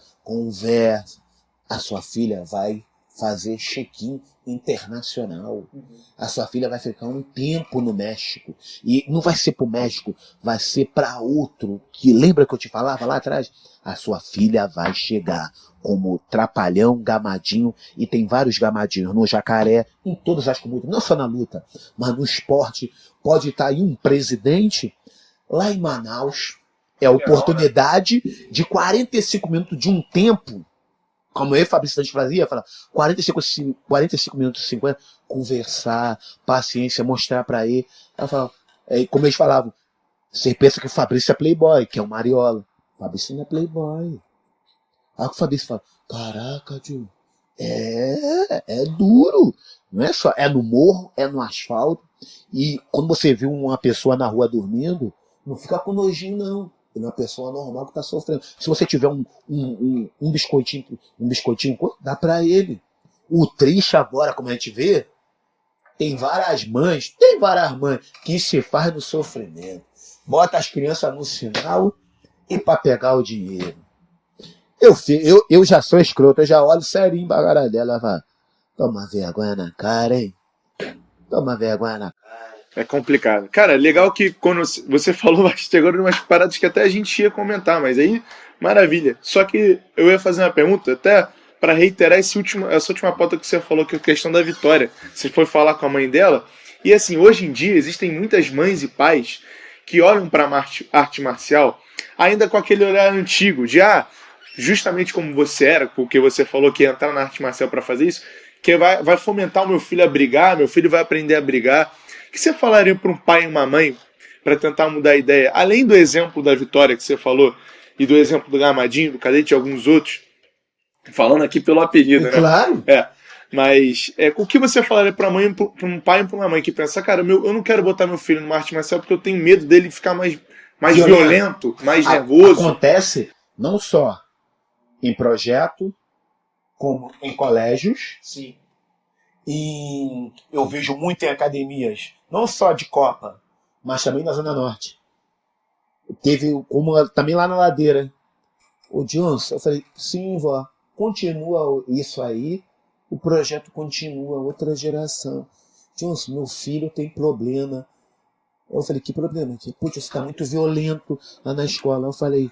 A sua filha vai fazer check-in internacional. A sua filha vai ficar um tempo no México. E não vai ser pro México, vai ser para outro. Que lembra que eu te falava lá atrás? A sua filha vai chegar como Trapalhão, Gamadinho, e tem vários Gamadinhos no Jacaré, em todas as comunidades, não só na luta, mas no esporte. Pode estar aí um presidente lá em Manaus. É a oportunidade de 45 minutos de um tempo, como eu e Fabrício a gente fazia, falar 45 minutos, 50, conversar, paciência, mostrar para ele. Ela fala, como eles falavam, Você pensa que o Fabrício é playboy, que é o Mariola. O Fabrício não é playboy. Aí o Fabrício fala, caraca, tio, é duro. Não é só, é no morro, é no asfalto. E quando você vê uma pessoa na rua dormindo, não fica com nojinho, não. Ele é uma pessoa normal que está sofrendo. Se você tiver um biscoitinho, dá para ele. O triste agora, como a gente vê, tem várias mães que se faz no sofrimento. Bota as crianças no sinal e para pegar o dinheiro. Eu já sou escroto, eu já olho serinho pra cara dela e falo, toma vergonha na cara, hein? Toma vergonha na cara. É complicado. Cara, legal que quando você falou, chegou em umas paradas que até a gente ia comentar, mas aí, maravilha. Só que eu ia fazer uma pergunta, até para reiterar essa última pauta que você falou, que é a questão da Vitória. Você foi falar com a mãe dela, e assim, hoje em dia existem muitas mães e pais que olham para a arte marcial ainda com aquele olhar antigo, de justamente como você era, porque você falou que ia entrar na arte marcial para fazer isso, que vai fomentar o meu filho a brigar, meu filho vai aprender a brigar. O que você falaria para um pai e uma mãe para tentar mudar a ideia? Além do exemplo da Vitória que você falou, e do exemplo do Gamadinho, do Cadete e alguns outros, falando aqui pelo apelido, né? Claro. Mas o que você falaria para um pai e para uma mãe que pensa, cara, eu não quero botar meu filho numa arte marcial porque eu tenho medo dele ficar mais violento, mais nervoso. Acontece não só em projeto, como em colégios. Sim. E eu vejo muito em academias, não só de Copa, mas também na Zona Norte. Teve também lá na Ladeira. O Johnson, eu falei, sim, vó, continua isso aí, o projeto continua, outra geração. Johnson, meu filho tem problema. Eu falei, que problema? Putz, você está muito violento lá na escola. Eu falei,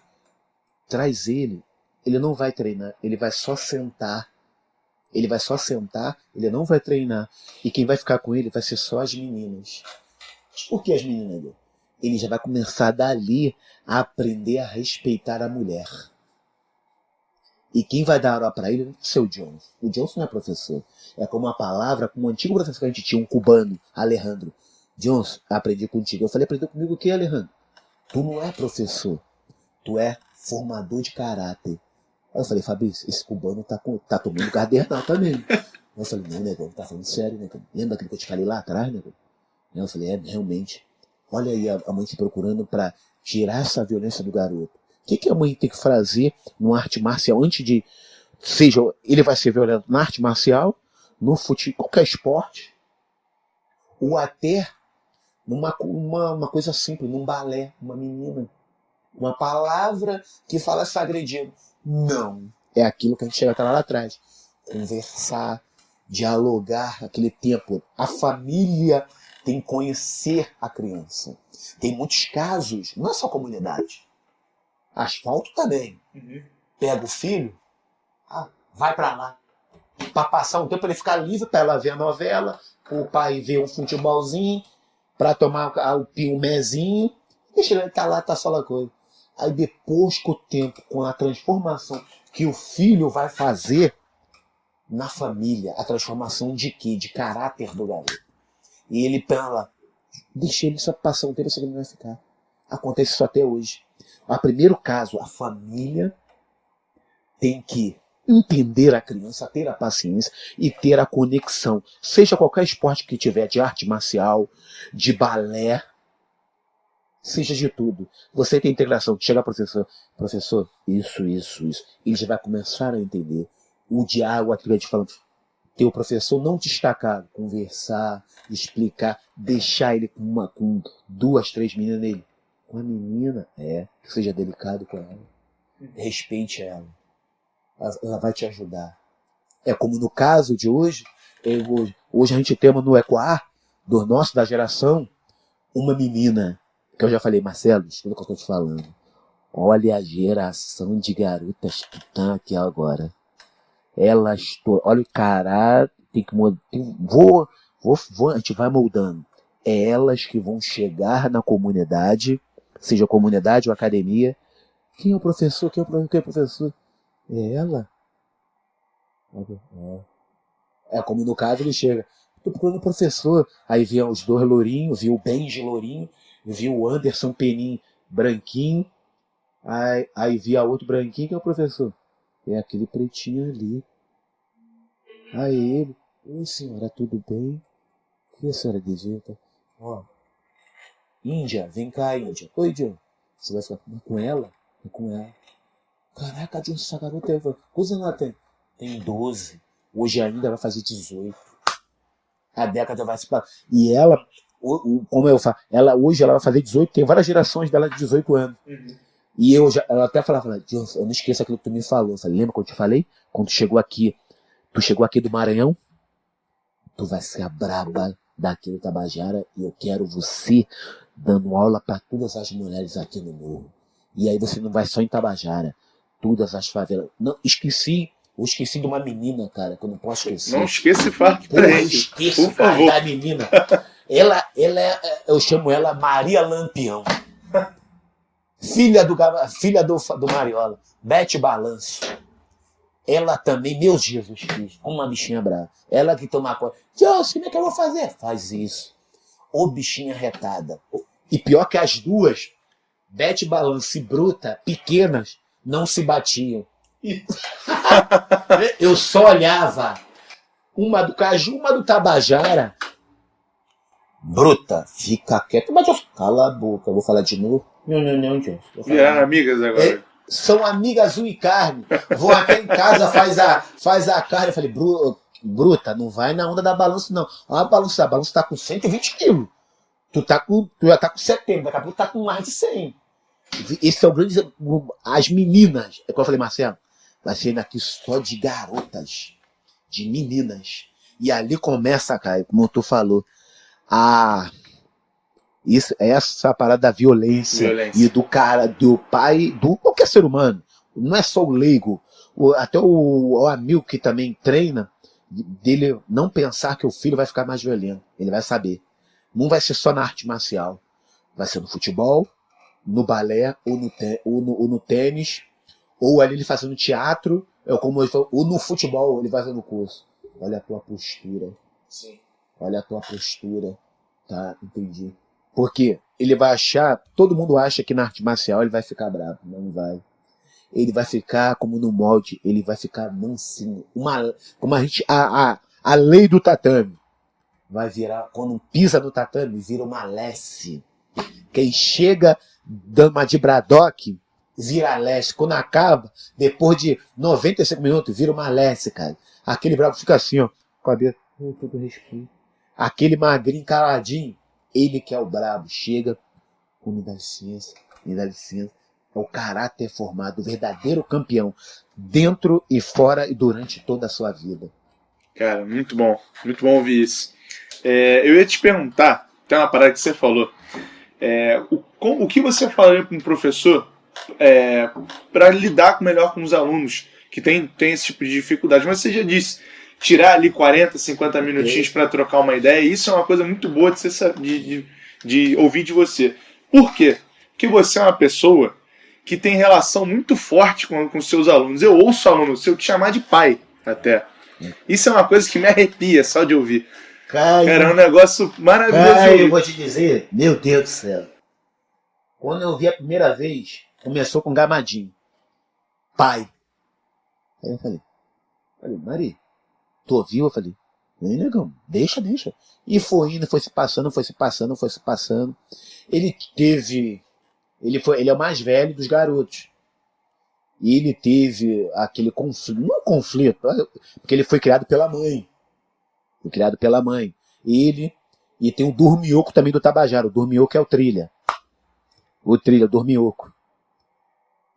traz ele não vai treinar, ele vai só sentar. Ele vai só sentar, ele não vai treinar. E quem vai ficar com ele vai ser só as meninas. Por que as meninas? Ele já vai começar dali a aprender a respeitar a mulher. E quem vai dar aula para ele é o seu Johnson. O Johnson não é professor. É como uma palavra, como um antigo professor que a gente tinha, um cubano, Alejandro. Johnson, aprendi contigo. Eu falei, aprendeu comigo o que, Alejandro? Tu não é professor. Tu é formador de caráter. Aí eu falei, Fabrício, esse cubano tá tomando cardenal também. Eu falei, não, negão, tá falando sério, negão. Lembra aquilo que eu te falei lá atrás, negão? Eu falei, realmente. Olha aí a mãe te procurando pra tirar essa violência do garoto. O que a mãe tem que fazer numa arte marcial antes de... Seja, ele vai ser violento na arte marcial, no futebol, qualquer esporte, ou até numa coisa simples, num balé, uma menina. Uma palavra que fala se agredindo. Não. É aquilo que a gente chega até lá atrás. Conversar, dialogar, aquele tempo. A família tem que conhecer a criança. Tem muitos casos, não é só comunidade. Asfalto também. Pega o filho, vai pra lá. Pra passar um tempo, pra ele ficar livre, pra ela ver a novela, o pai ver um futebolzinho, pra tomar o piumezinho. Deixa ele tá lá, tá só a coisa. Aí depois com o tempo, com a transformação que o filho vai fazer na família, a transformação de quê? De caráter do garoto. E ele fala, deixa ele só passar um tempo, assim que ele vai ficar. Acontece isso até hoje. O primeiro caso, a família tem que entender a criança, ter a paciência e ter a conexão. Seja qualquer esporte que tiver, de arte marcial, de balé, seja de tudo. Você tem integração. Chega professor, isso. Ele já vai começar a entender. O diálogo, aquilo que a gente fala, ter o professor não destacar, conversar, explicar, deixar ele com 2, 3 meninas nele. Com a menina, seja delicado com ela. Respeite ela. Ela vai te ajudar. É como no caso de hoje, hoje a gente tem no Ecoar, da geração, uma menina, que eu já falei, Marcelo, escuta o que eu estou te falando. Olha a geração de garotas que estão aqui agora. Olha o caráter, tem que mudar. A gente vai moldando. É elas que vão chegar na comunidade, seja comunidade ou academia. Quem é o professor? Quem é o professor? É ela. É como no caso ele chega. Tô procurando o professor. Aí via os 2 lourinhos, via o Benji lourinho. vi o Anderson Penin branquinho, aí vi a outro branquinho, que é o professor. É aquele pretinho ali. Aí ele, oi senhora, tudo bem? O que a senhora digita? Ó, Índia, vem cá, Índia. Oi, John. Você vai ficar com ela? É com ela. Caraca, John, essa garota é... Quantos anos ela tem? Tem 12. Hoje ainda vai fazer 18. A década vai se passar. E ela, como eu falo, hoje ela vai fazer 18, tem várias gerações dela de 18 anos. Uhum. E ela até falava, John, eu não esqueço aquilo que tu me falou. Eu falei, lembra quando eu te falei? Quando tu chegou aqui do Maranhão? Tu vai ser a braba daqui do Tabajara e eu quero você dando aula para todas as mulheres aqui no morro. E aí você não vai só em Tabajara, todas as favelas. Não, eu esqueci de uma menina, cara, que eu não posso esquecer. Não esqueça e fala pra Porra, eu gente, esqueço, por favor. da menina. Ela eu chamo ela Maria Lampião. Filha do Mariola, Bete Balanço. Ela também, meu Jesus Cristo, uma bichinha brava. Ela que toma conta. Deus, como é que eu vou fazer? Faz isso. Ô bichinha retada. E pior que as duas, Bete Balanço e Bruta, pequenas, não se batiam. Eu só olhava. Uma do Caju, uma do Tabajara. Bruta, fica quieta. Mas cala a boca, eu vou falar de novo. Não, Deus. Viraram amigas agora. São amigas azul e carne. Vou até em casa, faz a carne. Eu falei, Bruta, não vai na onda da balança, não. A balança tá com 120 quilos. Tu já tá com 70, daqui a pouco tá com mais de 100. Esse é o grande... As meninas, é como eu falei, Marcelo, vai ser aqui só de garotas, de meninas. E ali começa, cara, como tu falou, essa parada da violência. E do cara, do pai, do qualquer ser humano. Não é só o leigo. Até o amigo que também treina, dele não pensar que o filho vai ficar mais violento. Ele vai saber. Não vai ser só na arte marcial. Vai ser no futebol, no balé, ou no tênis, ou ali ele fazendo teatro, ou no futebol ele fazendo curso. Olha a tua postura. Sim. Olha a tua postura. Tá, entendi. Porque ele vai achar, todo mundo acha que na arte marcial ele vai ficar bravo. Não vai. Ele vai ficar como no molde, ele vai ficar mansinho. Como a lei do tatame. Vai virar, quando pisa no tatame, vira uma lesse. Quem chega dando uma de Braddock, vira lesse. Quando acaba, depois de 95 minutos, vira uma lesse, cara. Aquele bravo fica assim, ó, com a cabeça, todo respeito. Aquele magrinho, caladinho, ele que é o brabo, chega, me dá licença. É o caráter formado, o verdadeiro campeão, dentro e fora e durante toda a sua vida. Cara, muito bom ouvir isso. Eu ia te perguntar, tem uma parada que você falou, o que você falaria para um professor para lidar melhor com os alunos que tem esse tipo de dificuldade? Mas você já disse, tirar ali 40, 50 minutinhos para trocar uma ideia, isso é uma coisa muito boa de ouvir de você. Por quê? Porque você é uma pessoa que tem relação muito forte com seus alunos. Eu ouço aluno seu te chamar de pai, até. Isso é uma coisa que me arrepia só de ouvir. Cara, é um negócio maravilhoso de ouvir. Eu vou te dizer, meu Deus do céu. Quando eu vi a primeira vez, começou com Gamadinho. Pai. Aí eu falei, Mari, tu ouviu? Eu falei, não, negão, deixa. E foi indo, foi se passando. Ele é o mais velho dos garotos. E ele teve aquele conflito, não conflito, porque ele foi criado pela mãe. E tem o Dormioco também do Tabajara. O Dormioco é o Trilha. O Dormioco.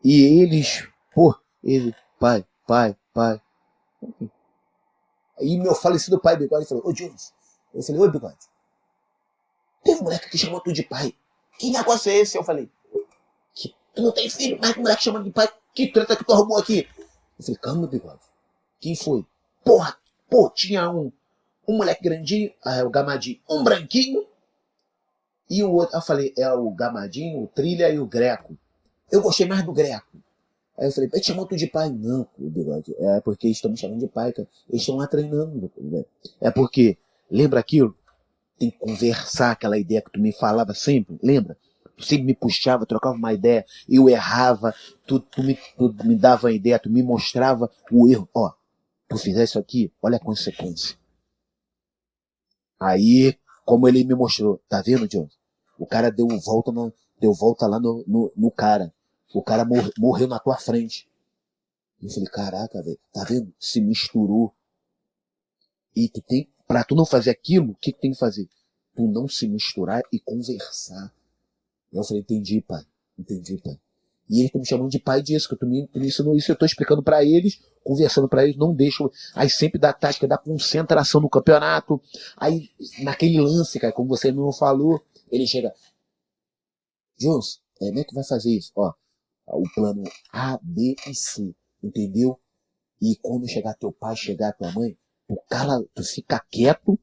E eles, pai. Aí meu falecido pai Bigode falou, ô Jones. Eu falei, oi Bigode. Teve um moleque que chamou tu de pai. Que negócio é esse? Eu falei, tu não tem filho, mas o moleque chama de pai. Que treta que tu arrumou aqui? Eu falei, calma, Bigode. Quem foi? Tinha um moleque grandinho, o Gamadinho, um branquinho, e o outro, eu falei, é o Gamadinho, o Trilha e o Greco. Eu gostei mais do Greco. Aí eu falei, ele chamou tu de pai? Não, Bigode, é porque eles estão me chamando de pai, cara. Eles estão lá treinando, velho. É porque, lembra aquilo? tem que conversar, aquela ideia que tu me falava sempre, lembra? Tu sempre me puxava, trocava uma ideia, eu errava, tu me dava uma ideia, tu me mostrava o erro. Ó, tu fizer isso aqui, olha a consequência. Aí, como ele me mostrou, tá vendo, John? O cara deu volta lá no cara. O cara morreu na tua frente. Eu falei, caraca, velho, tá vendo? Se misturou. E pra tu não fazer aquilo, o que tem que fazer? Tu não se misturar e conversar. Eu falei, entendi, pai. E eles estão me chamando de pai disso, que tu me ensinou isso, eu tô explicando pra eles, conversando pra eles, não deixo. Aí sempre dá tática da concentração no campeonato. Aí, naquele lance, cara, como você mesmo falou, ele chega, Jones, como é que vai fazer isso? Ó, o plano A, B e C, entendeu? E quando chegar teu pai, chegar tua mãe, tu fica quieto,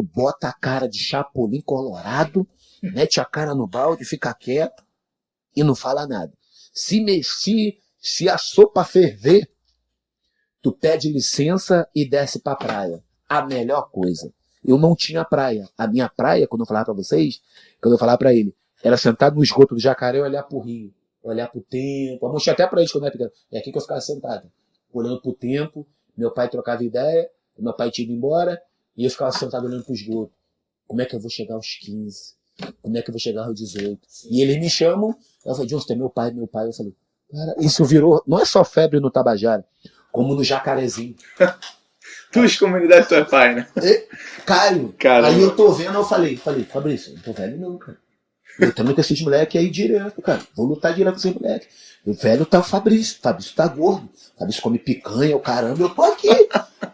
bota a cara de chapolim colorado, mete a cara no balde, fica quieto e não fala nada. Se a sopa ferver, tu pede licença e desce pra praia. A melhor coisa. Eu não tinha praia. A minha praia, quando eu falava pra vocês, quando eu falava pra ele, era sentado no esgoto do Jacaré e olhar pro rio, olhar pro tempo. Eu mostrei até pra eles quando eu era pequeno. É aqui que eu ficava sentado, olhando pro tempo. Meu pai trocava ideia, meu pai tinha ido embora, e eu ficava sentado olhando pro esgoto. Como é que eu vou chegar aos 15? Como é que eu vou chegar aos 18? E eles me chamam, eu falei, Johnson, é meu pai. Eu falei, cara, isso virou, não é só febre no Tabajara, como no Jacarezinho. Tuas comunidades tu é pai, né? Caio, aí eu tô vendo, eu falei, Fabrício, eu não tô velho não, cara. Eu também com esses moleques aí direto, cara. Vou lutar direto com esses moleques. O velho tá o Fabrício tá gordo. O Fabrício come picanha, o caramba, eu tô aqui.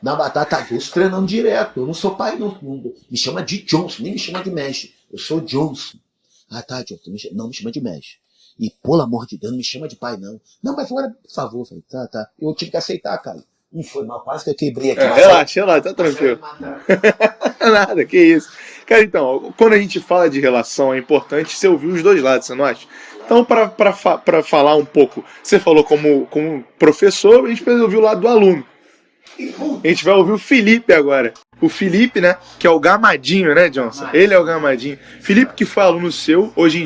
Na batata doce treinando direto. Eu não sou pai, não. Me chama de Johnson, nem me chama de mestre. Eu sou Johnson. Ah, tá, Johnson. Não me chama de mestre. E, pelo amor de Deus, não me chama de pai, não. Não, mas agora, por favor. Falei, tá. Eu tive que aceitar, cara. Não foi mal, quase que eu quebrei aqui. Relaxa, tá tranquilo. Nada, que isso. Cara, então, quando a gente fala de relação, é importante você ouvir os dois lados, você não acha? Então, para falar um pouco, você falou como professor, a gente precisa ouvir o lado do aluno. A gente vai ouvir o Felipe agora. O Felipe, né, que é o Gamadinho, né, Johnson? Ele é o Gamadinho. Felipe que foi aluno seu, hoje em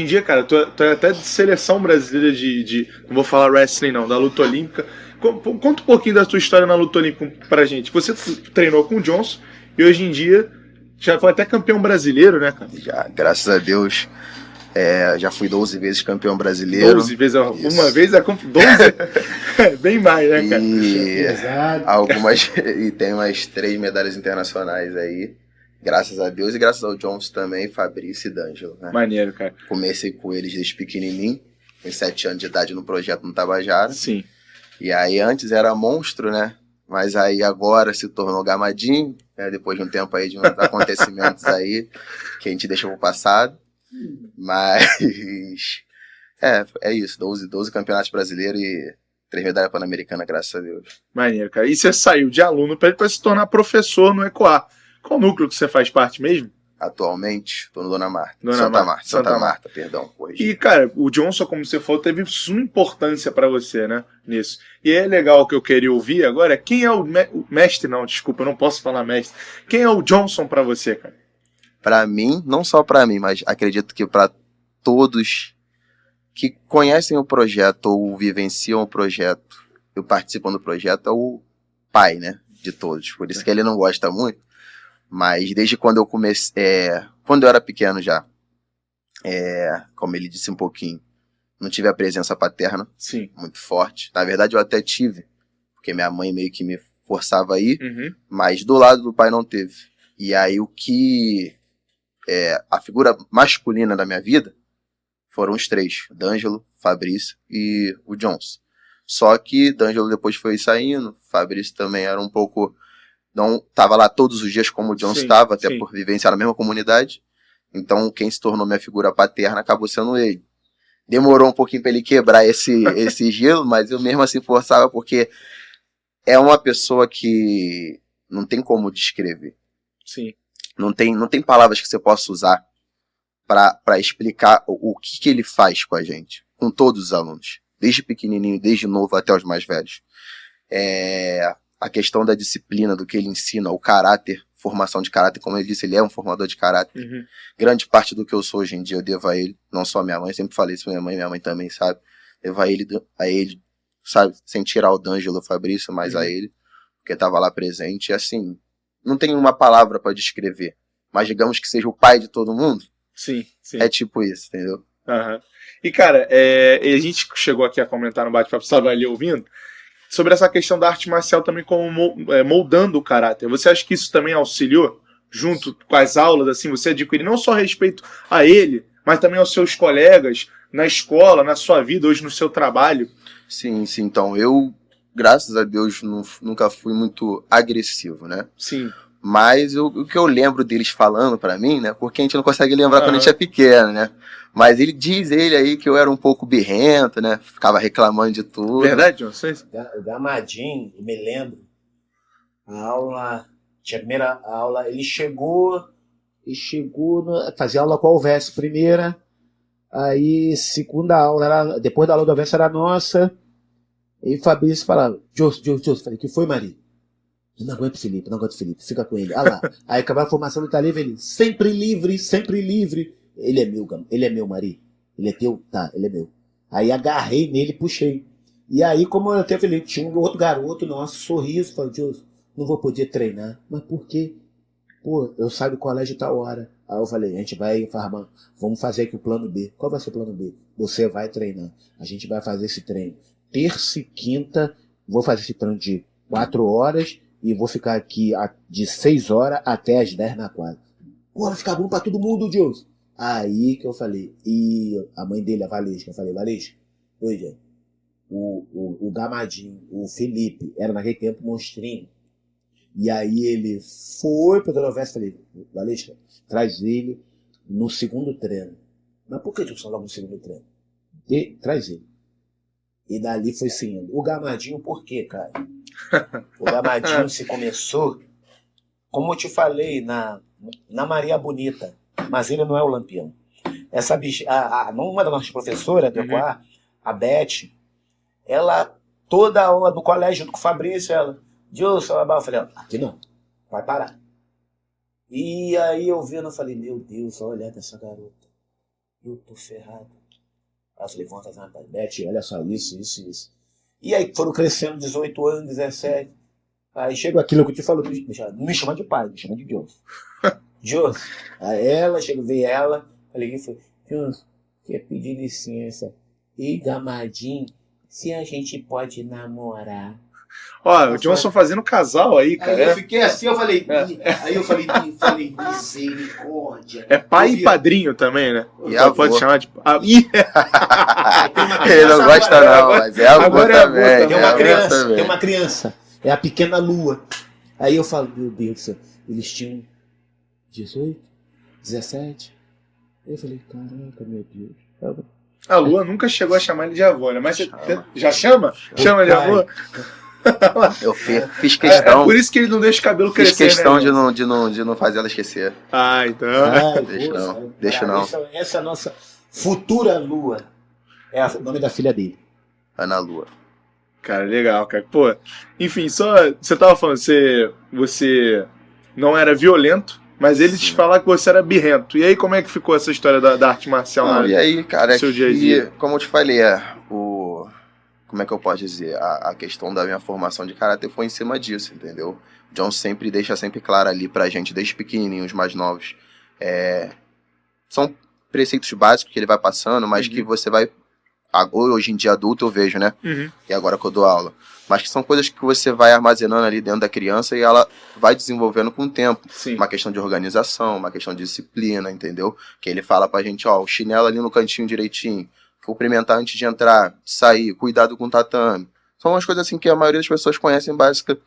dia, cara, tu é até de seleção brasileira de não vou falar wrestling não, da luta olímpica. Conta um pouquinho da tua história na luta olímpica pra gente. Você treinou com o Johnson e hoje em dia já foi até campeão brasileiro, né, cara? Já, graças a Deus. Já fui 12 vezes campeão brasileiro. 12 vezes, uma vez é 12? Bem mais, né, cara? E tem mais 3 medalhas internacionais aí. Graças a Deus e graças ao Johnson também, Fabrício e D'Angelo, né? Maneiro, cara. Comecei com eles desde pequenininho, com 7 anos de idade no projeto no Tabajara. Sim. E aí antes era monstro, né? Mas aí agora se tornou Gamadinho, né? Depois de um tempo aí de uns acontecimentos aí que a gente deixou pro passado. Mas é isso, 12 campeonatos brasileiros e 3 medalhas pan-americanas, graças a Deus. Maneiro, cara. E você saiu de aluno para se tornar professor no ECOA. Qual núcleo que você faz parte mesmo? Atualmente, tô no Dona Marta. Santa Marta, perdão, corrigi. E, cara, o Johnson, como você falou, teve suma importância pra você, né, nisso. E é legal que eu queria ouvir agora, quem é o mestre, não, desculpa, eu não posso falar mestre. Quem é o Johnson pra você, cara? Pra mim, não só pra mim, mas acredito que pra todos que conhecem o projeto ou vivenciam o projeto e participam do projeto, é o pai, né, de todos. Por isso que ele não gosta muito. Mas desde quando eu comecei, quando eu era pequeno já, como ele disse um pouquinho, não tive a presença paterna. Sim. Muito forte. Na verdade eu até tive, porque minha mãe meio que me forçava a ir, mas do lado do pai não teve. E aí a figura masculina da minha vida foram os 3, D'Angelo, Fabrício e o Johnson. Só que D'Angelo depois foi saindo, Fabrício também era um pouco... Não estava lá todos os dias como o Johnson estava, até por vivenciar na mesma comunidade. Então, quem se tornou minha figura paterna acabou sendo ele. Demorou um pouquinho para ele quebrar esse gelo, mas eu mesmo assim forçava, porque é uma pessoa que não tem como descrever. Sim. Não tem palavras que você possa usar para explicar o que ele faz com a gente, com todos os alunos, desde pequenininho, desde novo até os mais velhos. a questão da disciplina, do que ele ensina, o caráter, formação de caráter, como ele disse, ele é um formador de caráter. Grande parte do que eu sou hoje em dia eu devo a ele, não só a minha mãe, sempre falei isso pra minha mãe também, sabe? Devo a ele, sabe? Sem tirar o D'Angelo, o Fabrício, mas a ele, porque tava lá presente. E assim, não tem uma palavra pra descrever, mas digamos que seja o pai de todo mundo. Sim, sim. É tipo isso, entendeu? E cara, a gente chegou aqui a comentar no bate-papo, estava ali ouvindo, sobre essa questão da arte marcial também como moldando o caráter. Você acha que isso também auxiliou, junto com as aulas, assim, você adquirir não só respeito a ele, mas também aos seus colegas, na escola, na sua vida, hoje no seu trabalho? Sim. Então, eu, graças a Deus, nunca fui muito agressivo, né? Sim. Mas o que eu lembro deles falando pra mim, né? Porque a gente não consegue lembrar quando a gente é pequeno, né? Mas ele aí que eu era um pouco birrento, né? Ficava reclamando de tudo. Verdade, John? O Gamadinho, eu me lembro, tinha a primeira aula, ele chegou, fazia aula com a Alves primeira, aí segunda aula, depois da aula do Alves era nossa, e o Fabrício falava, Jô, falei, que foi, Maria? Eu não aguento o Felipe, fica com ele. Ah lá, aí acabava a formação do Talívio, ele, sempre livre. Ele é meu, Maria. Ele é teu? Tá, ele é meu. Aí agarrei nele e puxei. E aí, como eu até falei, tinha um outro garoto, nosso, sorriso, falei, Deus, não vou poder treinar. Mas por quê? Pô, eu saio do colégio tal hora. Aí eu falei, a gente vai, Farman, vamos fazer aqui o plano B. Qual vai ser o plano B? Você vai treinar. A gente vai fazer esse treino. Terça e quinta, vou fazer esse treino de 4 horas e vou ficar aqui de 6 horas até as 10 na quadra. Pô, vai ficar bom pra todo mundo, Deus. Aí que eu falei, e a mãe dele, a Valesca, eu falei, Valesca, oi, o Gamadinho, o Felipe, era naquele tempo monstrinho. E aí ele foi pro Telovés e falei, Valesca, traz ele no segundo treino. Mas por que tu só logo no segundo treino? Traz ele. E dali foi seguindo. O Gamadinho, por quê, cara? O Gamadinho se começou, como eu te falei, na Maria Bonita. Mas ele não é o Lampião. Essa bicha, uma das nossas professoras do ECOA, a Beth, ela, toda a aula do colégio, junto com o Fabrício, ela, Dilson, eu falei, aqui não, vai parar. E aí eu vendo, eu falei, meu Deus, olha dessa garota, eu tô ferrado. Aí eu falei, vamos fazer uma Beth, olha só, isso. E aí foram crescendo 18 anos, 17. Aí chegou aquilo que eu te falei, não me chama de pai, me chama de Deus. Deus. Aí ela, veio ela, falei, que foi? Deus, quer pedir licença. E Gamadinho, se a gente pode namorar. Ó, o Johnson fazendo casal aí, cara. Aí eu fiquei assim, eu falei, falei, misericórdia. É pai e padrinho também, né? E avô. Pode chamar de... Ele não gosta não, mas é avô também. Tem uma criança, é a pequena Lua. Aí eu falo, meu Deus do céu, eles tinham 18, 17. Aí eu falei, caraca, meu Deus. A Lua nunca chegou a chamar ele de avô, né? Mas você já chama? Chama de avô? Eu fiz questão. É por isso que ele não deixa o cabelo crescer. Fiz questão, né, de não fazer ela esquecer. Então. Deixa não. Essa é a nossa futura Lua. É o nome da filha dele. Ana Lua. Cara, legal, cara. Pô, enfim, só. Você tava falando, você não era violento, mas ele te falava que você era birrento. E aí, como é que ficou essa história da arte marcial? Não, e aí, cara, seu dia a dia? Como eu te falei, como é que eu posso dizer? A questão da minha formação de caráter foi em cima disso, entendeu? O John sempre deixa claro ali pra gente, desde pequenininhos, mais novos. São preceitos básicos que ele vai passando, mas que você vai... Hoje em dia adulto eu vejo, né? E agora que eu dou aula. Mas que são coisas que você vai armazenando ali dentro da criança e ela vai desenvolvendo com o tempo. Sim. Uma questão de organização, uma questão de disciplina, entendeu? Que ele fala pra gente, ó, o chinelo ali no cantinho direitinho, cumprimentar antes de entrar, sair, cuidado com o tatame. São umas coisas assim que a maioria das pessoas conhecem básica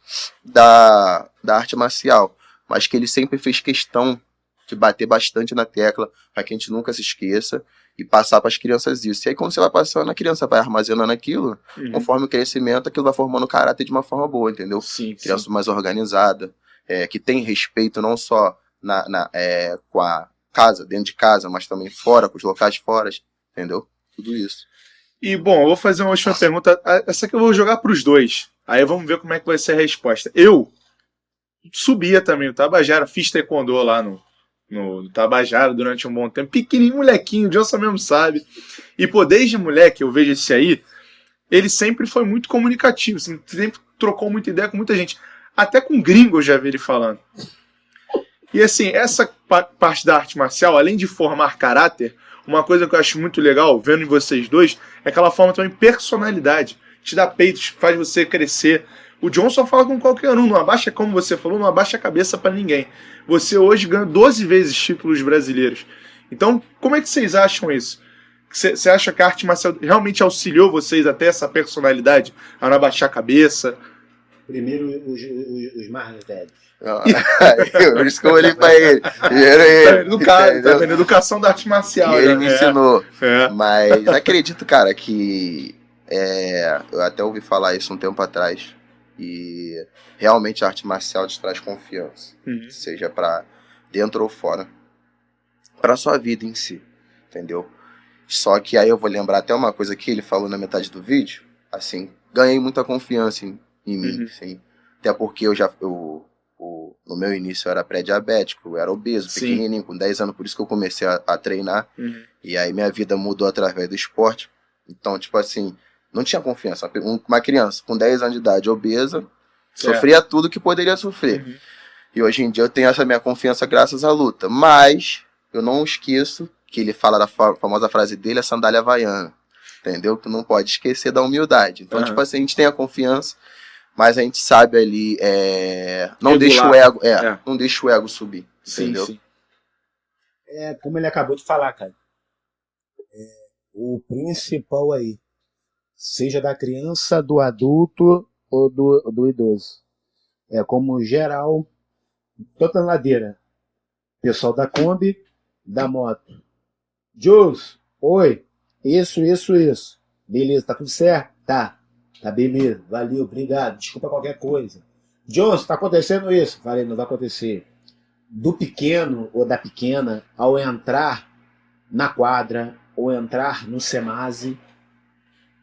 da arte marcial. Mas que ele sempre fez questão de bater bastante na tecla para que a gente nunca se esqueça e passar para as crianças isso. E aí quando você vai passando, a criança vai armazenando aquilo, conforme o crescimento, aquilo vai formando o caráter de uma forma boa, entendeu? Sim. Criança mais organizada, que tem respeito não só com a casa, dentro de casa, mas também fora, com os locais fora, entendeu? Tudo isso. E, bom, eu vou fazer uma última pergunta. Essa aqui eu vou jogar pros dois. Aí vamos ver como é que vai ser a resposta. Eu subia também o Tabajara, fiz taekwondo lá no Tabajara durante um bom tempo. Pequenininho, molequinho, o Johnson mesmo sabe. E, pô, desde moleque, eu vejo esse aí, ele sempre foi muito comunicativo, assim, sempre trocou muita ideia com muita gente. Até com gringo eu já vi ele falando. E, assim, essa parte da arte marcial, além de formar caráter, uma coisa que eu acho muito legal, vendo em vocês dois, é que ela forma também personalidade. Te dá peito, faz você crescer. O Johnson fala com qualquer um, não abaixa, como você falou, não abaixa a cabeça pra ninguém. Você hoje ganha 12 vezes títulos brasileiros. Então, como é que vocês acham isso? Você acha que a arte marcial realmente auxiliou vocês até essa personalidade, a não abaixar a cabeça? Primeiro, os mais velhos. Por isso que eu olhei pra ele. Tá vendo? Educação da arte marcial. Que ele me ensinou. É. Mas acredito, cara, que eu até ouvi falar isso um tempo atrás. E realmente a arte marcial te traz confiança. Seja pra dentro ou fora. Pra sua vida em si. Entendeu? Só que aí eu vou lembrar até uma coisa que ele falou na metade do vídeo. Assim, ganhei muita confiança em mim. Assim, até porque no meu início eu era pré-diabético, eu era obeso, pequenininho, com 10 anos, por isso que eu comecei a treinar. E aí minha vida mudou através do esporte. Então, tipo assim, não tinha confiança. Uma criança com 10 anos de idade, obesa, sofria tudo que poderia sofrer. E hoje em dia eu tenho essa minha confiança graças à luta. Mas eu não esqueço que ele fala da famosa frase dele, a sandália havaiana. Entendeu? Que não pode esquecer da humildade. Então, tipo assim, a gente tem a confiança, mas a gente sabe ali, não deixa o ego, não deixa o ego subir, entendeu? Sim. É como ele acabou de falar, cara. O principal aí, seja da criança, do adulto ou do idoso. É como geral, toda ladeira. Pessoal da Kombi, da moto. Jules, oi, isso. Beleza, tá tudo certo? Tá beleza, valeu, obrigado, desculpa qualquer coisa. Johnson, tá acontecendo isso? Falei, não vai acontecer. Do pequeno ou da pequena, ao entrar na quadra, ou entrar no Semase,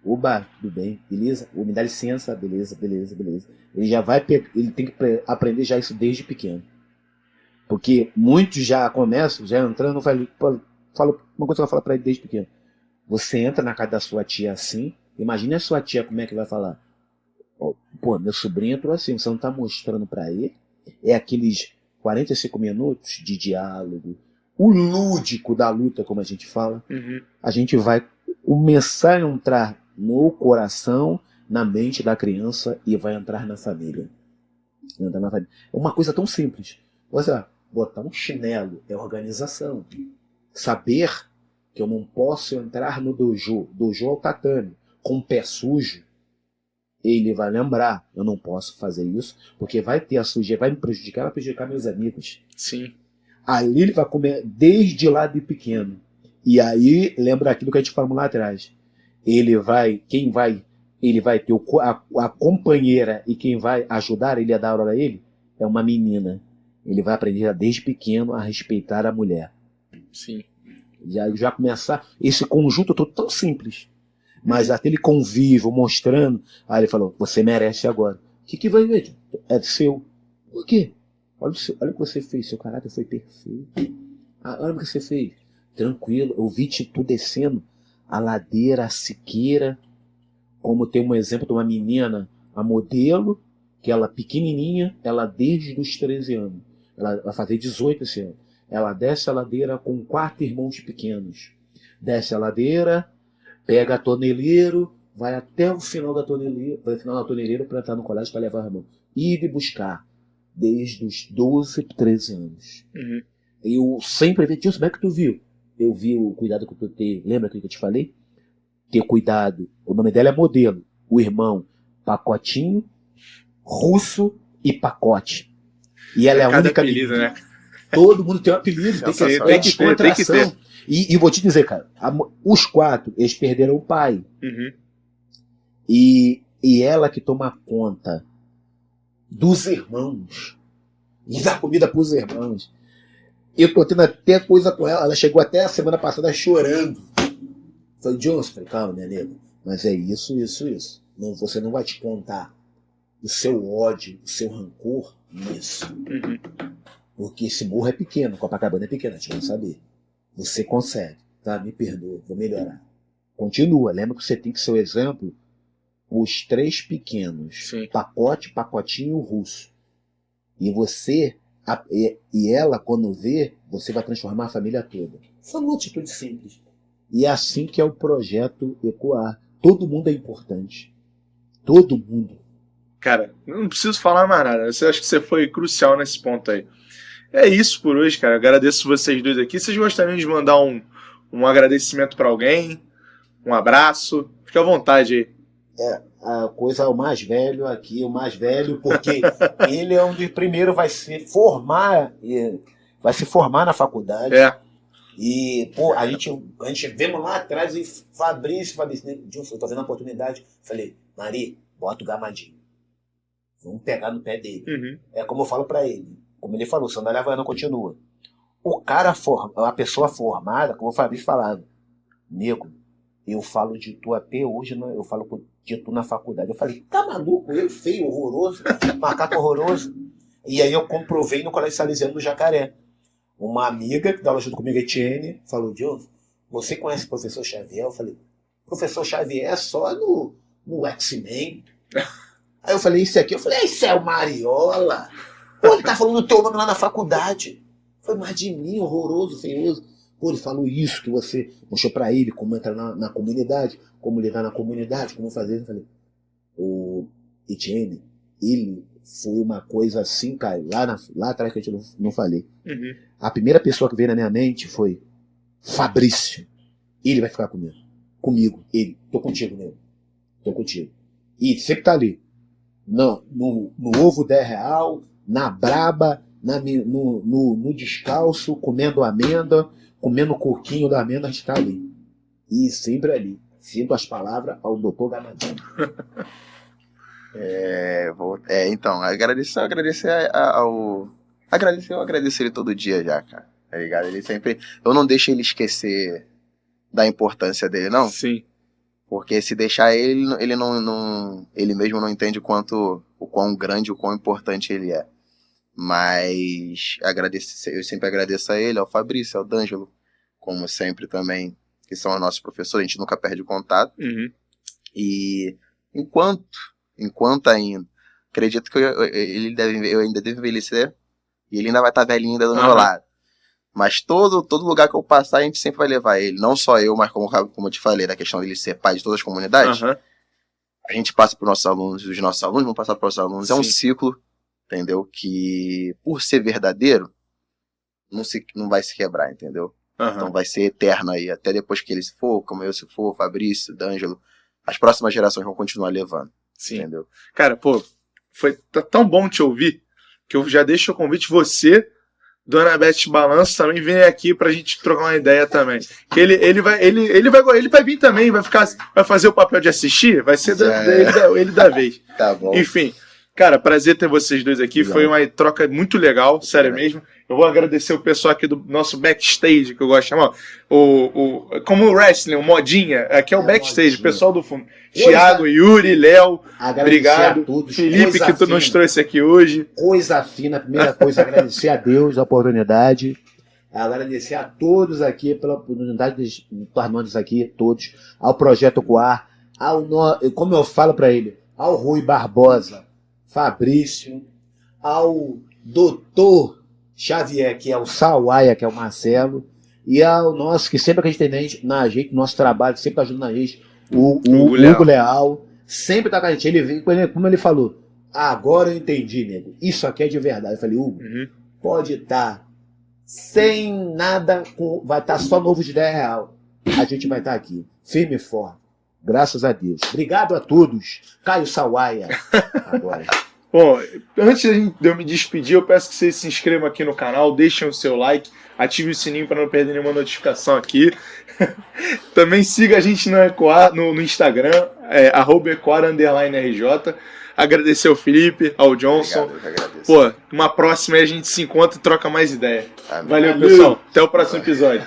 oba, tudo bem, beleza? Me dá licença, beleza. Ele já vai, ele tem que aprender já isso desde pequeno. Porque muitos já começam, já entrando, falo, uma coisa que eu falo pra ele desde pequeno. Você entra na casa da sua tia assim, imagina a sua tia como é que vai falar. Pô, meu sobrinho entrou assim, você não tá mostrando pra ele. É aqueles 45 minutos de diálogo, o lúdico da luta, como a gente fala. A gente vai começar a entrar no coração, na mente da criança e vai entrar na família. É uma coisa tão simples. Você botar um chinelo é organização. Saber que eu não posso entrar no dojo é o tatame, com o pé sujo, ele vai lembrar, eu não posso fazer isso, porque vai ter a sujeira, vai me prejudicar, vai prejudicar meus amigos. Sim. Ali ele vai comer desde lá de pequeno. E aí, lembra aquilo que a gente falou lá atrás. Ele vai ter a companheira e quem vai ajudar ele a dar aula a ele é uma menina. Ele vai aprender desde pequeno a respeitar a mulher. Sim. Já começar esse conjunto todo tão simples, mas aquele convívio mostrando, aí ele falou, você merece agora. O que vai ver? É seu. Por quê? Olha o que você fez, seu caráter foi perfeito. Olha o que você fez. Tranquilo, eu vi tu descendo a ladeira, a siqueira, como tem um exemplo de uma menina, a modelo, que ela pequenininha, ela desde os 13 anos, ela vai fazer 18 esse ano. Ela desce a ladeira com 4 irmãos pequenos. Desce a ladeira, pega a toneleiro, vai até o final da toneleiro para entrar no colégio para levar a irmã. Ir buscar desde os 12, 13 anos. Eu sempre vi, Dilson, como é que tu viu? Eu vi o cuidado que tu tem. Lembra que eu te falei? Ter cuidado. O nome dela é Modelo. O irmão, Pacotinho, Russo e Pacote. E ela é a única apelido, né? Todo mundo tem um apelido, tem que ter. E vou te dizer, cara, os 4, eles perderam o pai. E ela que toma conta dos irmãos e dá comida pros irmãos. Eu tô tendo até coisa com ela. Ela chegou até a semana passada chorando. Falei, Johnson, calma, minha nega. Mas é isso. Não, você não vai te contar o seu ódio, o seu rancor nisso. Uhum. Porque esse morro é pequeno, Copacabana é pequeno, a gente vai saber. Você consegue, tá? Me perdoa, vou melhorar. Continua, lembra que você tem que ser o exemplo os 3 pequenos. Sim. Pacote, pacotinho russo. E você, e ela, quando vê, você vai transformar a família toda. Isso é uma atitude simples. E é assim que é o projeto Ecoar. Todo mundo é importante. Todo mundo. Cara, eu não preciso falar mais nada. Eu acho que você foi crucial nesse ponto aí. É isso por hoje, cara. Eu agradeço vocês dois aqui. Vocês gostariam de mandar um agradecimento pra alguém? Um abraço? Fique à vontade aí. A coisa, o mais velho aqui, o mais velho, porque ele é onde primeiro vai se formar na faculdade. É. E, pô, a gente vemos lá atrás e Fabrício, Dilson, eu tô vendo a oportunidade. Falei, Mari, bota o Gamadinho. Vamos pegar no pé dele. Uhum. É como eu falo pra ele. Como ele falou, sandália havaiana continua. O cara, a pessoa formada, como o Fabrício falava, nego, eu falo de tu até hoje, eu falo de tu na faculdade. Eu falei, tá maluco? Eu feio, horroroso, macaco horroroso. E aí eu comprovei no Colégio Salesiano do Jacaré. Uma amiga que dava junto comigo, Etienne, falou, Diogo, você conhece o professor Xavier? Eu falei, professor Xavier é só no X-Men. Aí eu falei, isso aqui? Eu falei, isso é o Mariola. Pô, ele tá falando o teu nome lá na faculdade. Foi mais de mim, horroroso, feioso. Pô, ele falou isso, que você mostrou pra ele como entrar na comunidade, como ligar na comunidade, como fazer. Eu falei, o Etienne, ele foi uma coisa assim, cara, lá atrás que eu não falei. Uhum. A primeira pessoa que veio na minha mente foi Fabrício. Ele vai ficar comigo. Ele, tô contigo, nego. Tô contigo. E sempre tá ali. No ovo 10 real, na braba, no descalço, comendo amêndoa, comendo o coquinho da amêndoa, a gente tá ali. E sempre ali. Sinto as palavras ao doutor Gamadinho. Então, eu agradeço ele todo dia já, cara. Tá ligado? Ele sempre. Eu não deixo ele esquecer da importância dele, não. Sim. Porque se deixar ele mesmo não entende o quão grande, o quão importante ele é. Mas eu sempre agradeço a ele, ao Fabrício, ao D'Angelo, como sempre também, que são os nossos professores, a gente nunca perde o contato. Uhum. E enquanto ainda, acredito que eu ainda devo envelhecer, e ele ainda vai estar velhinho ainda do meu lado. Mas todo lugar que eu passar, a gente sempre vai levar ele. Não só eu, mas como eu te falei, da questão dele ser pai de todas as comunidades. Uhum. A gente passa para os nossos alunos, os nossos alunos vão passar para os nossos alunos. Sim. É um ciclo, entendeu? Que, por ser verdadeiro, não vai se quebrar, entendeu? Uhum. Então vai ser eterno aí. Até depois que ele se for, como eu se for, Fabrício, D'Angelo, as próximas gerações vão continuar levando. Sim. Entendeu? Cara, pô, foi tão bom te ouvir que eu já deixo o convite você, Dona Beth Balanço, também vem aqui pra gente trocar uma ideia também. Que ele vai vir também, vai fazer o papel de assistir, vai ser ele da vez. Tá bom. Enfim, cara, prazer ter vocês dois aqui, foi uma troca muito legal, sério mesmo. Eu vou agradecer o pessoal aqui do nosso backstage, que eu gosto de chamar, como o wrestling, o modinha, aqui é o backstage, modinha. O pessoal do fundo. Thiago, Yuri, Léo, obrigado. A todos. Felipe, que tu nos trouxe aqui hoje. Coisa fina, a primeira coisa, agradecer a Deus a oportunidade, agradecer a todos aqui pela oportunidade de estarmos aqui, todos, ao Projeto Ecoar, como eu falo para ele, ao Rui Barbosa, Fabrício, ao Doutor Xavier, que é o Sawaia, que é o Marcelo, e ao nosso, que sempre acredita na gente, no nosso trabalho, sempre ajuda na gente, o Hugo Leal, sempre tá com a gente. Ele vem, como ele falou, agora eu entendi, nego, isso aqui é de verdade. Eu falei, Hugo, pode estar sem nada, vai estar só novo de 10 real. A gente vai estar aqui, firme e forte, graças a Deus. Obrigado a todos. Caio Sawaia, agora. Bom, antes de eu me despedir, eu peço que vocês se inscrevam aqui no canal, deixem o seu like, ative o sininho para não perder nenhuma notificação aqui. Também siga a gente no Instagram, @ecoar_RJ. Agradecer ao Felipe, ao Johnson. Obrigado, eu que agradeço. Pô, uma próxima aí a gente se encontra e troca mais ideia. Amém. Valeu, pessoal. Até o próximo episódio.